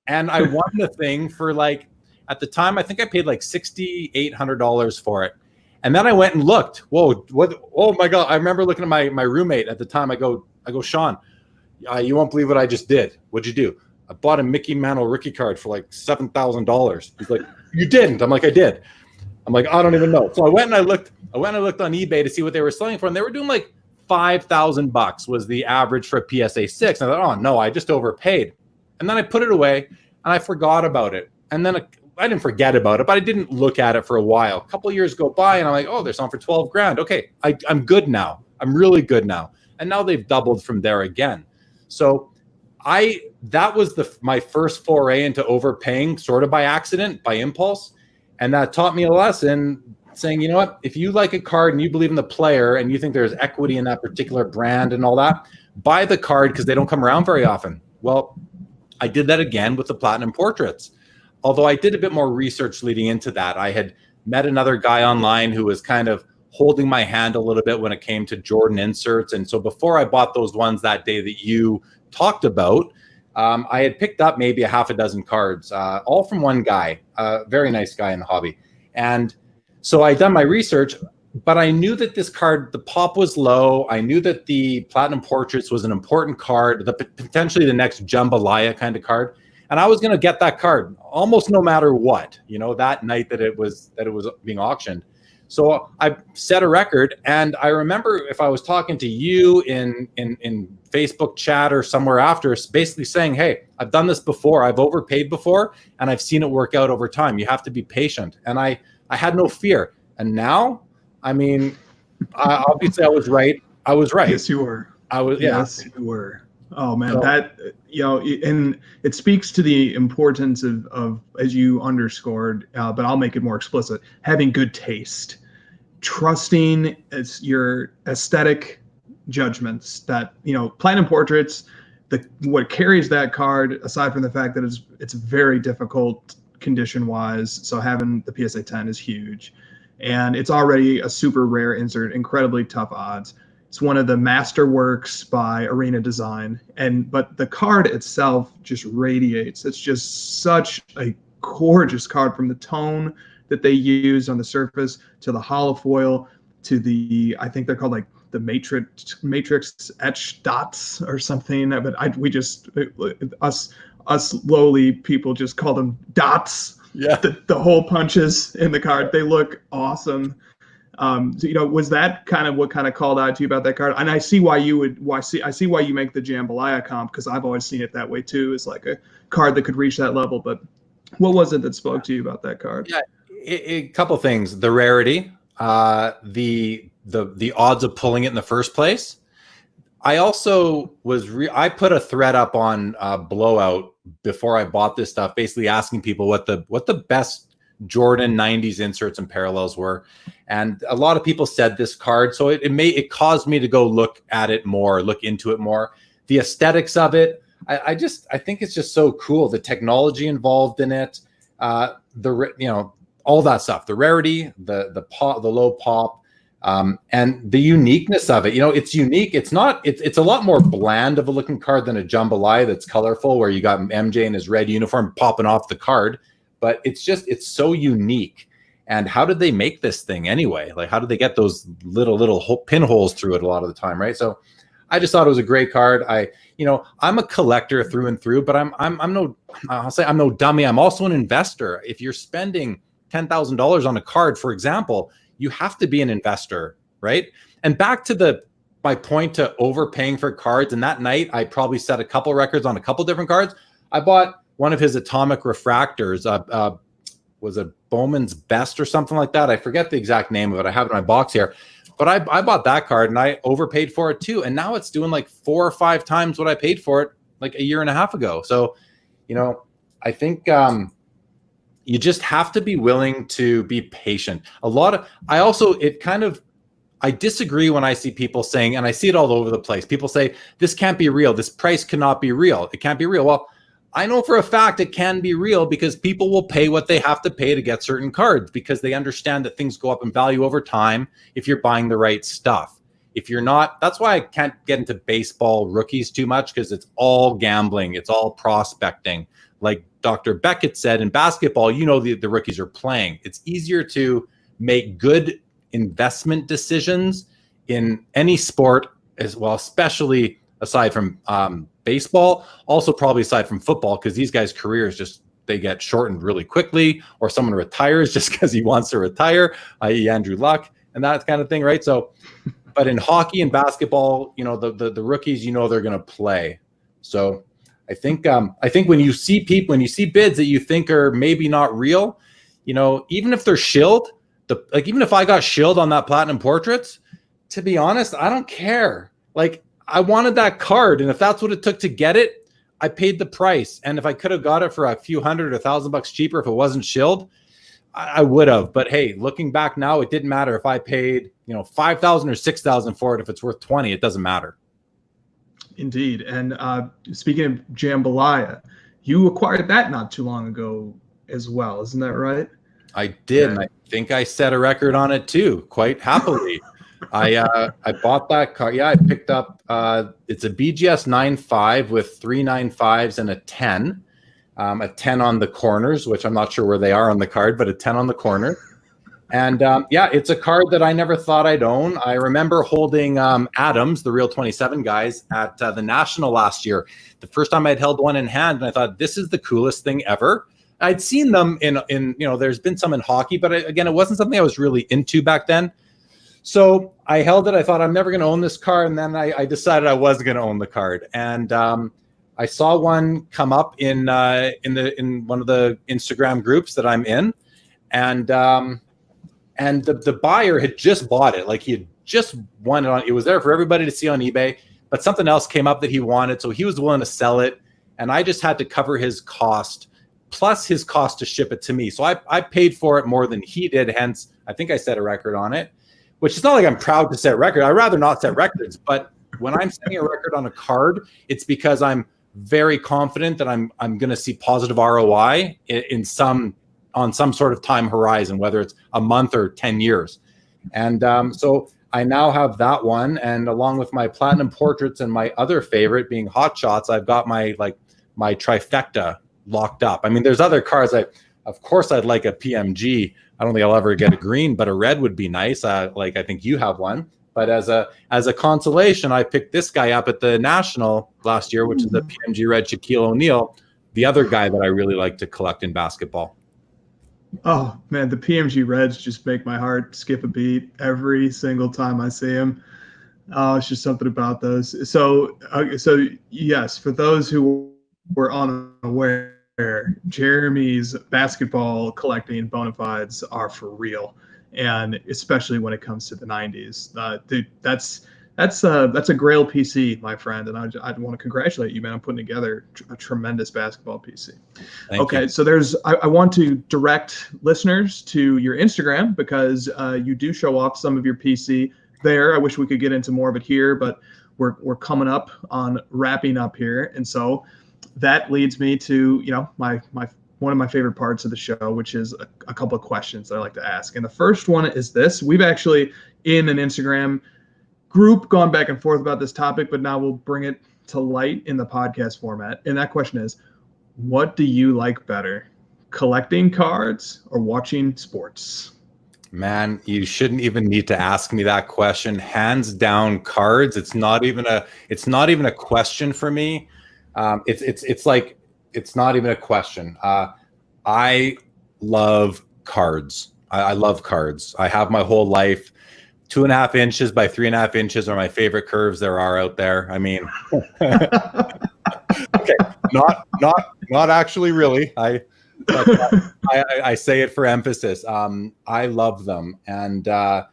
And I won the thing for at the time, I think I paid $6,800 for it. And then I went and looked. Whoa, what? Oh my God. I remember looking at my roommate at the time. I go, Sean, you won't believe what I just did. What'd you do? I bought a Mickey Mantle rookie card for $7,000. He's like, you didn't. I'm like, I did. I'm like, I don't even know. So I went and I looked on eBay to see what they were selling for. And they were doing $5,000 was the average for a PSA 6. And I thought, oh no, I just overpaid. And then I put it away and I forgot about it. And then I didn't forget about it, but I didn't look at it for a while. A couple of years go by and I'm like, oh, they're selling for 12 grand. Okay, I'm good now. I'm really good now. And now they've doubled from there again. So that was my first foray into overpaying sort of by accident, by impulse. And that taught me a lesson saying, you know what, if you like a card and you believe in the player and you think there's equity in that particular brand and all that, buy the card because they don't come around very often. Well, I did that again with the Platinum Portraits. Although I did a bit more research leading into that. I had met another guy online who was kind of holding my hand a little bit when it came to Jordan inserts. And so before I bought those ones that day that you talked about, I had picked up maybe a half a dozen cards, all from one guy, a very nice guy in the hobby. And so I'd done my research, but I knew that this card, the pop was low. I knew that the Platinum Portraits was an important card, potentially the next jambalaya kind of card. And I was going to get that card almost no matter what, that night that it was being auctioned. So I set a record, and I remember if I was talking to you in Facebook chat or somewhere after, basically saying, hey, I've done this before, I've overpaid before, and I've seen it work out over time. You have to be patient. And I had no fear. And now, I mean, obviously I was right. I was right. Yes, you were. Yes, you were. Oh man, that, and it speaks to the importance of as you underscored, but I'll make it more explicit, having good taste, trusting as your aesthetic judgments that, Platinum Portraits, what carries that card, aside from the fact that it's very difficult condition wise, so having the PSA 10 is huge, and it's already a super rare insert, incredibly tough odds. It's one of the masterworks by Arena Design, but the card itself just radiates. It's just such a gorgeous card, from the tone that they use on the surface to the hollow foil to the, I think they're called like the matrix etch dots or something. But us lowly people just call them dots. Yeah. The hole punches in the card, they look awesome. So, was that kind of what kind of called out to you about that card? And I see why you make the Jambalaya comp, because I've always seen it that way too. It's like a card that could reach that level. But what was it that spoke to you about that card? Yeah, a couple things: the rarity, the odds of pulling it in the first place. I also I put a thread up on Blowout before I bought this stuff, basically asking people what the best Jordan 90s inserts and parallels were, and a lot of people said this card, so it caused me to go look at it more, look into it more. The aesthetics of it, I think it's just so cool. The technology involved in it, all that stuff, the rarity, the low pop, and the uniqueness of it. It's unique. It's a lot more bland of a looking card than a Jambalaya that's colorful, where you got MJ in his red uniform popping off the card. But it's so unique. And how did they make this thing anyway? Like, how did they get those little pinholes through it a lot of the time, right? So I just thought it was a great card. I'm a collector through and through, but I'm no dummy. I'm also an investor. If you're spending $10,000 on a card, for example, you have to be an investor, right? And back to my point to overpaying for cards. And that night, I probably set a couple records on a couple different cards. I bought one of his atomic refractors, was a Bowman's Best or something like that. I forget the exact name of it. I have it in my box here. But I bought that card and I overpaid for it too. And now it's doing like 4 or 5 times what I paid for it like a year and a half ago. So, I think you just have to be willing to be patient. I disagree when I see people saying, and I see it all over the place, people say, this can't be real. This price cannot be real. It can't be real. Well, I know for a fact it can be real, because people will pay what they have to pay to get certain cards, because they understand that things go up in value over time if you're buying the right stuff. If you're not, that's why I can't get into baseball rookies too much, because it's all gambling. It's all prospecting. Like Dr. Beckett said, in basketball, the rookies are playing. It's easier to make good investment decisions in any sport as well, especially aside from baseball, also probably aside from football, because these guys' careers they get shortened really quickly, or someone retires just because he wants to retire, i.e. Andrew Luck, and that kind of thing, right? So, but in hockey and basketball, the rookies, they're going to play. So I think when you see bids that you think are maybe not real, even if they're shilled, even if I got shilled on that Platinum Portraits, to be honest, I don't care. Like, I wanted that card, and if that's what it took to get it, I paid the price. And if I could have got it for a few $100 or $1,000 cheaper if it wasn't shilled, I would have. But hey, looking back now, it didn't matter if I paid $5,000 or $6,000 for it. If it's worth $20, it doesn't matter. Indeed. And speaking of Jambalaya, you acquired that not too long ago as well, isn't that right? I did. Yeah. And I think I set a record on it too, quite happily. I bought that car. Yeah, I picked up, it's a BGS 9.5 with 3 9.5s and a 10 on the corners, which I'm not sure where they are on the card, but a 10 on the corner. And it's a card that I never thought I'd own. I remember holding Adams, the Real 27 guys, at the National last year. The first time I'd held one in hand, and I thought, this is the coolest thing ever. I'd seen them in there's been some in hockey, but again, it wasn't something I was really into back then. So I held it. I thought, I'm never going to own this card. And then I decided I was going to own the card. And I saw one come up in one of the Instagram groups that I'm in. And the buyer had just bought it. Like, he had just won it it was there for everybody to see on eBay, but something else came up that he wanted. So he was willing to sell it. And I just had to cover his cost plus his cost to ship it to me. So I paid for it more than he did. Hence, I think I set a record on it. Which is not like I'm proud to set record. I'd rather not set records, but When I'm setting a record on a card, it's because I'm very confident that I'm going to see positive ROI on some sort of time horizon, whether it's a month or 10 years. And so I now have that one, and along with my platinum portraits and my other favorite being hot shots, I've got my trifecta locked up. I mean, there's other cards. Of course, I'd like a PMG. I don't think I'll ever get a green, but a red would be nice. I think you have one. But as a consolation, I picked this guy up at the National last year, which is the PMG Red Shaquille O'Neal, the other guy that I really like to collect in basketball. Oh, man, the PMG Reds just make my heart skip a beat every single time I see them. Oh, it's just something about those. So yes, for those who were unaware, Jeremy's basketball collecting bona fides are for real, and especially when it comes to the 90s. Dude, that's a Grail PC, my friend, and I'd want to congratulate you, man, on putting together a tremendous basketball PC. Thank you. So I want to direct listeners to your Instagram, because you do show off some of your PC there. I wish we could get into more of it here, but we're coming up on wrapping up here, and so that leads me to my one of my favorite parts of the show, which is a couple of questions that I like to ask. And the first one is this: we've actually in an Instagram group gone back and forth about this topic, but now we'll bring it to light in the podcast format. And that question is, what do you like better, collecting cards or watching sports? Man, you shouldn't even need to ask me that question. Hands down, cards. It's not even a question for me. It's not even a question. I love cards. I love cards. I have my whole life. 2.5 inches by 3.5 inches are my favorite curves there are out there. I mean, okay, not actually really. I say it for emphasis. I love them, and I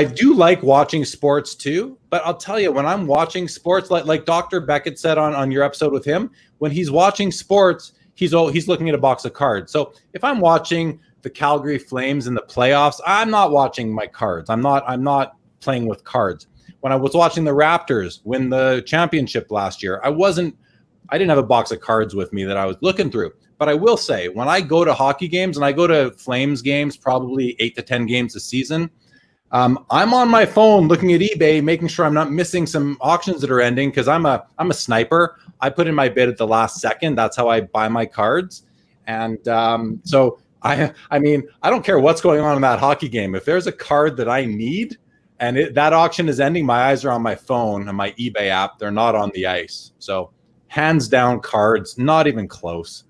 do like watching sports too. But I'll tell you, when I'm watching sports, like Dr. Beckett said on your episode with him, when he's watching sports, he's looking at a box of cards. So if I'm watching the Calgary Flames in the playoffs, I'm not watching my cards. I'm not playing with cards. When I was watching the Raptors win the championship last year, I didn't have a box of cards with me that I was looking through. But I will say, when I go to hockey games, and I go to Flames games, probably 8 to 10 games a season, I'm on my phone looking at eBay, making sure I'm not missing some auctions that are ending, because I'm a sniper. I put in my bid at the last second. That's how I buy my cards. And so I mean, I don't care what's going on in that hockey game. If there's a card that I need and that auction is ending, my eyes are on my phone and my eBay app. They're not on the ice. So hands down, cards, not even close.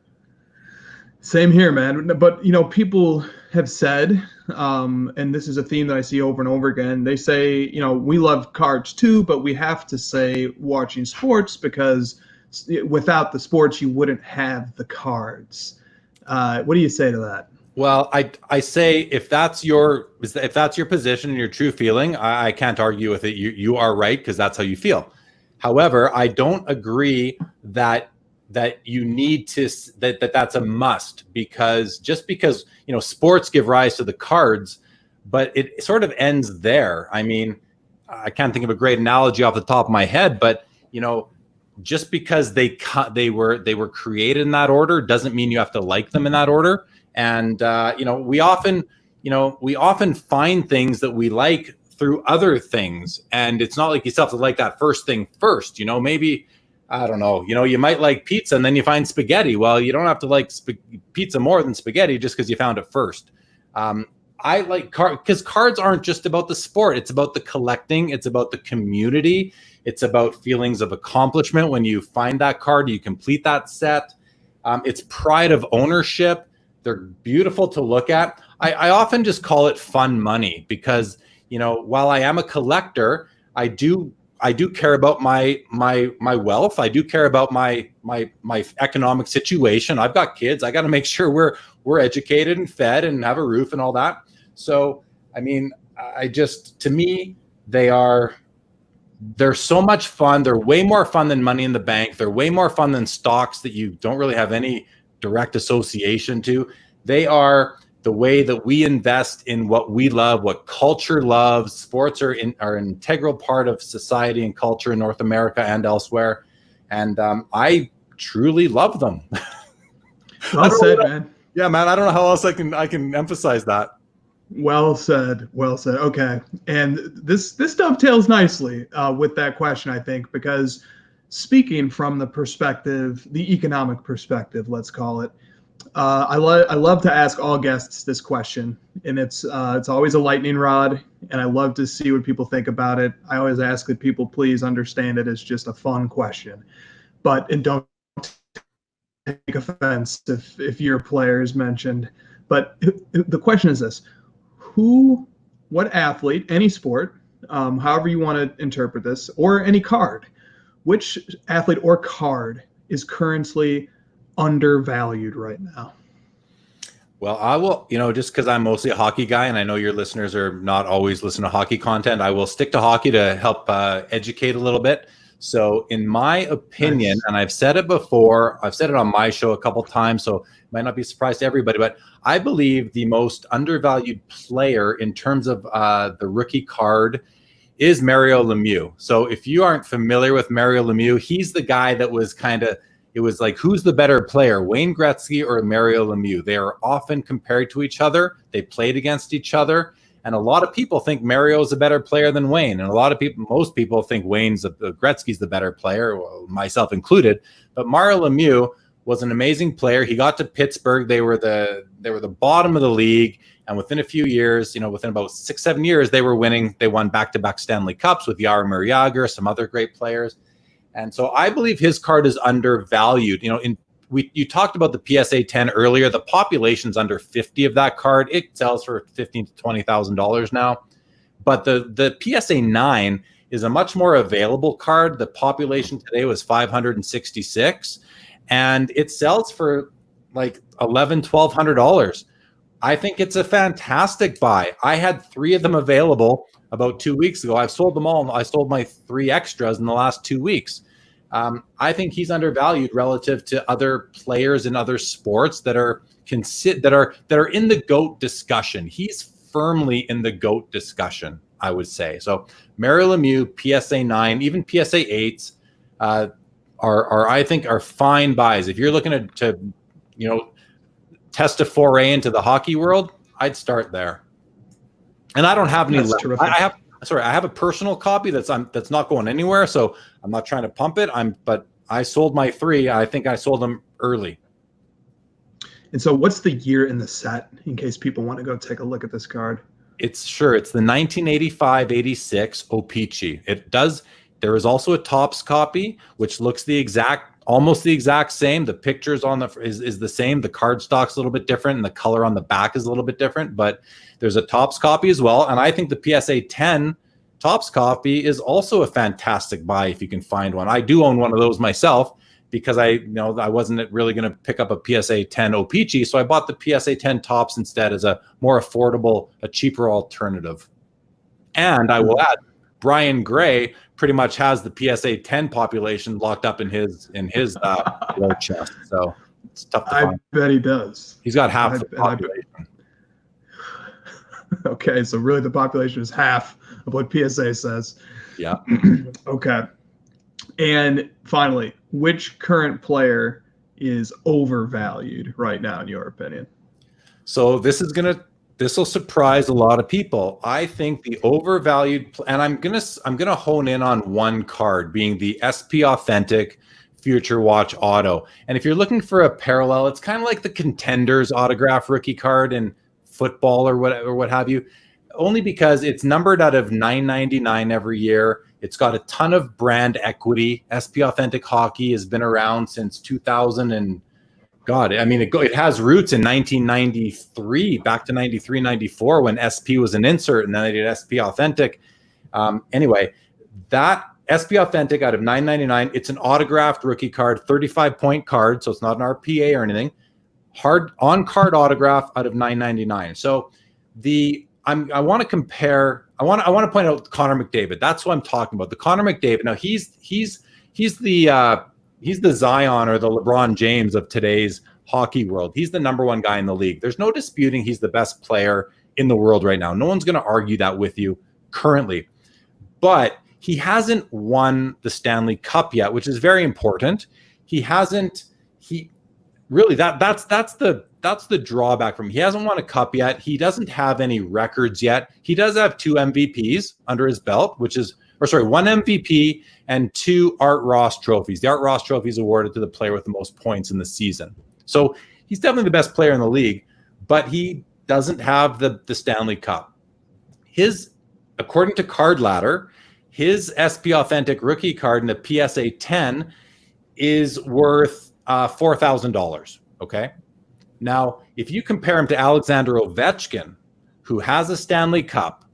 Same here, man. But, people have said, and this is a theme that I see over and over again, they say, we love cards too, but we have to say watching sports, because without the sports, you wouldn't have the cards. What do you say to that? Well, I say if that's your position and your true feeling, I can't argue with it. You are right, because that's how you feel. However, I don't agree that you need to that's a must, because just because sports give rise to the cards, but it sort of ends there. I mean, I can't think of a great analogy off the top of my head, but just because they were created in that order doesn't mean you have to like them in that order. And we often find things that we like through other things, and it's not like you still have to like that first thing first. Maybe, I don't know, you might like pizza and then you find spaghetti. Well, you don't have to like pizza more than spaghetti just because you found it first. I like cards because cards aren't just about the sport. It's about the collecting. It's about the community. It's about feelings of accomplishment when you find that card, you complete that set. It's pride of ownership. They're beautiful to look at. I often just call it fun money, because while I am a collector, I do care about my wealth. I do care about my economic situation. I've got kids. I got to make sure we're educated and fed and have a roof and all that. So, I mean, to me, they're so much fun. They're way more fun than money in the bank. They're way more fun than stocks that you don't really have any direct association to. They are the way that we invest in what we love, what culture loves. Sports are an integral part of society and culture in North America and elsewhere. And I truly love them. Well said, man. Yeah, man. I don't know how else I can emphasize that. Well said. Well said. Okay. And this dovetails nicely with that question, I think, because speaking from the perspective, the economic perspective, let's call it, I love to ask all guests this question, and it's always a lightning rod, and I love to see what people think about it. I always ask that people please understand it as just a fun question, and don't take offense if your player is mentioned. But the question is this: what athlete, any sport, however you want to interpret this, or any card, which athlete or card is currently undervalued right now? Well, I will, just because I'm mostly a hockey guy, and I know your listeners are not always listening to hockey content, I will stick to hockey to help educate a little bit. So in my opinion, and I've said it before, I've said it on my show a couple times, so it might not be a surprise to everybody, but I believe the most undervalued player in terms of the rookie card is Mario Lemieux. So if you aren't familiar with Mario Lemieux, he's the guy that was it was like, who's the better player, Wayne Gretzky or Mario Lemieux? They are often compared to each other. They played against each other. And a lot of people think Mario's a better player than Wayne. And most people think Gretzky's the better player, well, myself included. But Mario Lemieux was an amazing player. He got to Pittsburgh. They were the bottom of the league. And within a few years, within about 6-7 years, they were winning. They won back-to-back Stanley Cups with Jaromir Jagr, some other great players. And so I believe his card is undervalued. You talked about the PSA 10 earlier. The population's under 50 of that card. It sells for $15,000 to $20,000 now. But the PSA 9 is a much more available card. The population today was 566, and it sells for like $1,100, $1,200. I think it's a fantastic buy. I had 3 of them available about 2 weeks ago. I've sold them all. I sold my 3 extras in the last 2 weeks. I think he's undervalued relative to other players in other sports that are in the GOAT discussion. He's firmly in the GOAT discussion, I would say. So Mario Lemieux, PSA 9, even PSA 8s I think are fine buys. If you're looking to test a foray into the hockey world, I'd start there. And I don't have any left. I have a personal copy that's not going anywhere, so I'm not trying to pump it. But I sold my 3. I think I sold them early. And so what's the year in the set, in case people want to go take a look at this card? It's the 1985-86 O-Pee-Chee. There is also a Topps copy, which looks almost the exact same. The pictures on is the same. The card stock's a little bit different, and the color on the back is a little bit different. But there's a Topps copy as well, and I think the PSA 10 Topps copy is also a fantastic buy if you can find one. I do own one of those myself because I wasn't really going to pick up a PSA 10 O-Pee-Chee, so I bought the PSA 10 Topps instead as a more affordable, a cheaper alternative. And I will add, Brian Gray pretty much has the PSA 10 population locked up in his war chest. So it's tough to find. I bet he does. He's got half the population. Okay, so really the population is half of what PSA says. Yeah. Okay. And finally, which current player is overvalued right now, in your opinion? So this will surprise a lot of people. I think the overvalued, and I'm gonna hone in on one card, being the SP Authentic Future Watch Auto. And if you're looking for a parallel, it's kind of like the Contenders autograph rookie card in football or what have you, only because it's numbered out of 999 every year. It's got a ton of brand equity. SP Authentic Hockey has been around since 2000 and God, I mean, it has roots in 1993, back to 93, 94, when SP was an insert, and then they did SP Authentic. Anyway, that SP Authentic out of $9.99, it's an autographed rookie card, 35-point card, so it's not an RPA or anything. Hard on-card autograph out of $9.99. So I want to compare. I want to point out Connor McDavid. That's what I'm talking about. The Connor McDavid. Now he's the Zion or the LeBron James of today's hockey world. He's the number one guy in the league. There's no disputing he's the best player in the world right now. No one's going to argue that with you currently. But he hasn't won the Stanley Cup yet, which is very important. That's the drawback from him. He hasn't won a cup yet. He doesn't have any records yet. He does have 2 MVPs under his belt, one MVP and 2 Art Ross trophies. The Art Ross trophy is awarded to the player with the most points in the season. So he's definitely the best player in the league, but he doesn't have the Stanley Cup. According to Card Ladder, his SP Authentic rookie card in the PSA 10 is worth $4,000. Okay. Now, if you compare him to Alexander Ovechkin, who has a Stanley Cup,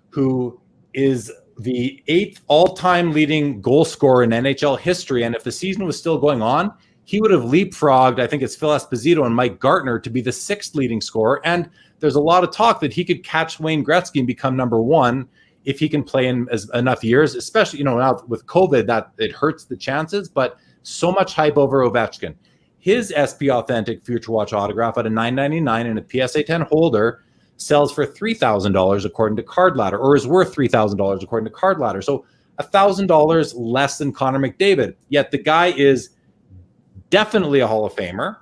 who is the 8th all-time leading goal scorer in NHL history, and if the season was still going on, he would have leapfrogged, I think it's Phil Esposito and Mike Gartner, to be the 6th leading scorer. And there's a lot of talk that he could catch Wayne Gretzky and become number 1 if he can play in enough years, especially, now with COVID, that it hurts the chances, but so much hype over Ovechkin. His SP Authentic Future Watch autograph at a $9.99 and a PSA 10 holder sells for $3,000 according to Card Ladder, or is worth $3,000 according to Card Ladder. So $1,000 less than Connor McDavid. Yet the guy is definitely a Hall of Famer,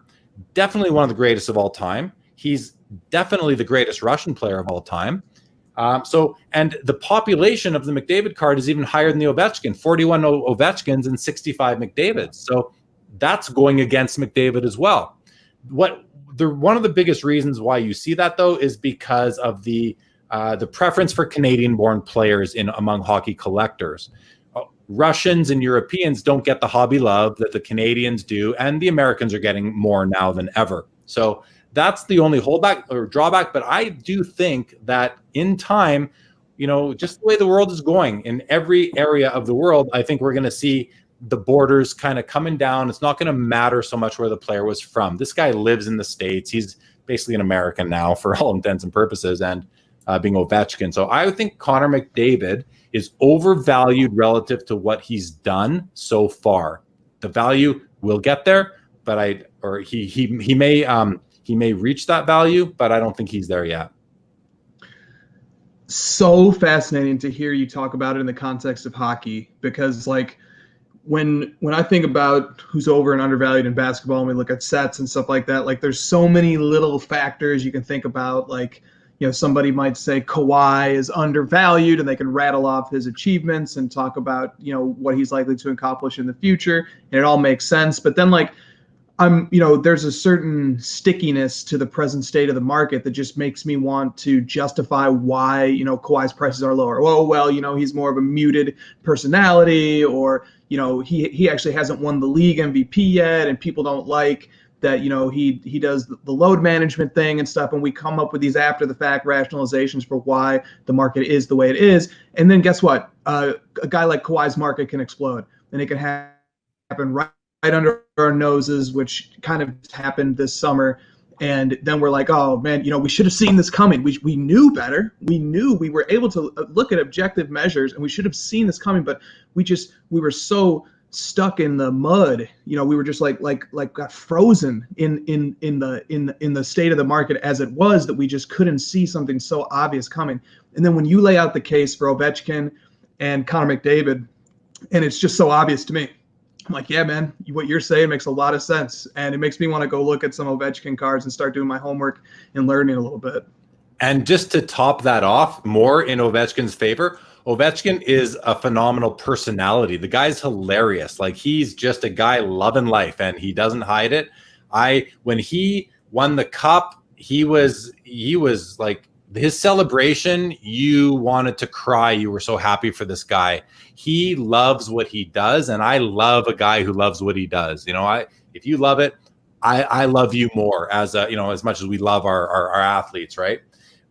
definitely one of the greatest of all time. He's definitely the greatest Russian player of all time. And the population of the McDavid card is even higher than the Ovechkin, 41 Ovechkins and 65 McDavids. So that's going against McDavid as well. One of the biggest reasons why you see that, though, is because of the preference for Canadian-born players among hockey collectors. Russians and Europeans don't get the hobby love that the Canadians do, and the Americans are getting more now than ever. So that's the only holdback or drawback. But I do think that in time, just the way the world is going in every area of the world, I think we're going to see the borders kind of coming down. It's not going to matter so much where the player was from. This guy lives in the States. He's basically an American now for all intents and purposes, and being Ovechkin. So I think Connor McDavid is overvalued relative to what he's done so far. The value will get there, but he may reach that value, but I don't think he's there yet. So fascinating to hear you talk about it in the context of hockey, because when I think about who's over and undervalued in basketball, and we look at sets and stuff like that, there's so many little factors you can think about. Somebody might say Kawhi is undervalued, and they can rattle off his achievements and talk about, what he's likely to accomplish in the future. And it all makes sense. But then there's a certain stickiness to the present state of the market that just makes me want to justify why, Kawhi's prices are lower. Well, he's more of a muted personality, or, he actually hasn't won the league MVP yet, and people don't like that, he does the load management thing and stuff. And we come up with these after the fact rationalizations for why the market is the way it is. And then guess what? A guy like Kawhi's market can explode, and it can happen right under our noses, which kind of happened this summer. And then we're like, oh man, we should have seen this coming. We knew better. We were able to look at objective measures, and we should have seen this coming, but we were so stuck in the mud. We were just like got frozen in the state of the market as it was, that we just couldn't see something so obvious coming. And then when you lay out the case for Ovechkin and Connor McDavid, and it's just so obvious to me, I'm like, yeah, man, what you're saying makes a lot of sense. And it makes me want to go look at some Ovechkin cards and start doing my homework and learning a little bit. And just to top that off, more in Ovechkin's favor, Ovechkin is a phenomenal personality. The guy's hilarious. He's just a guy loving life, and he doesn't hide it. When he won the cup, he was his celebration, you wanted to cry. You were so happy for this guy. He loves what he does, and I love a guy who loves what he does. If you love it, I love you more, as much as we love our athletes, right?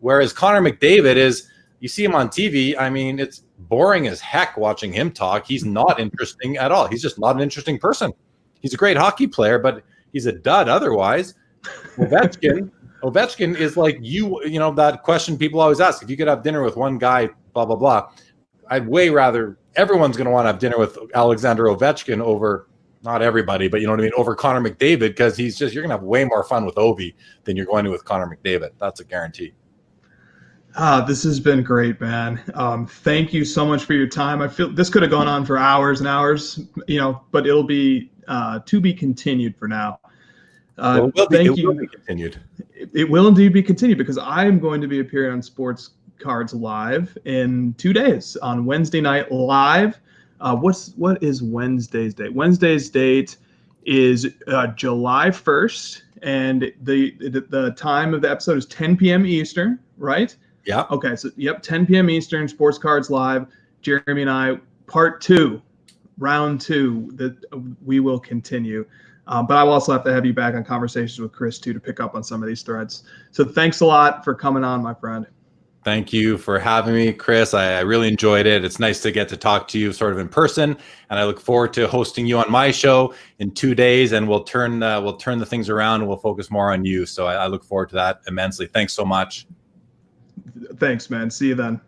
Whereas Connor McDavid is, you see him on TV, it's boring as heck watching him talk. He's not interesting at all. He's just not an interesting person. He's a great hockey player, but he's a dud otherwise. Ovechkin is that question people always ask, if you could have dinner with one guy, blah, blah, blah. I'd way rather, everyone's going to want to have dinner with Alexander Ovechkin over, not everybody, but you know what I mean, over Connor McDavid, because you're going to have way more fun with Ovi than you're going to with Connor McDavid. That's a guarantee. This has been great, man. Thank you so much for your time. I feel this could have gone on for hours and hours, but it'll be to be continued for now. Well, it will be continued. It will indeed be continued, because I'm going to be appearing on Sports Cards Live in 2 days on Wednesday night live. What is Wednesday's date? Wednesday's date is July 1st, and the time of the episode is 10 p.m. Eastern, right? Yeah. Okay, so 10 p.m. Eastern, Sports Cards Live. Jeremy and I, part 2, round 2, that we will continue. But I will also have to have you back on Conversations with Chris too, to pick up on some of these threads. So thanks a lot for coming on, my friend. Thank you for having me, Chris. I really enjoyed it. It's nice to get to talk to you sort of in person, and I look forward to hosting you on my show in 2 days, and we'll turn the things around and we'll focus more on you. So I look forward to that immensely. Thanks so much. Thanks, man. See you then.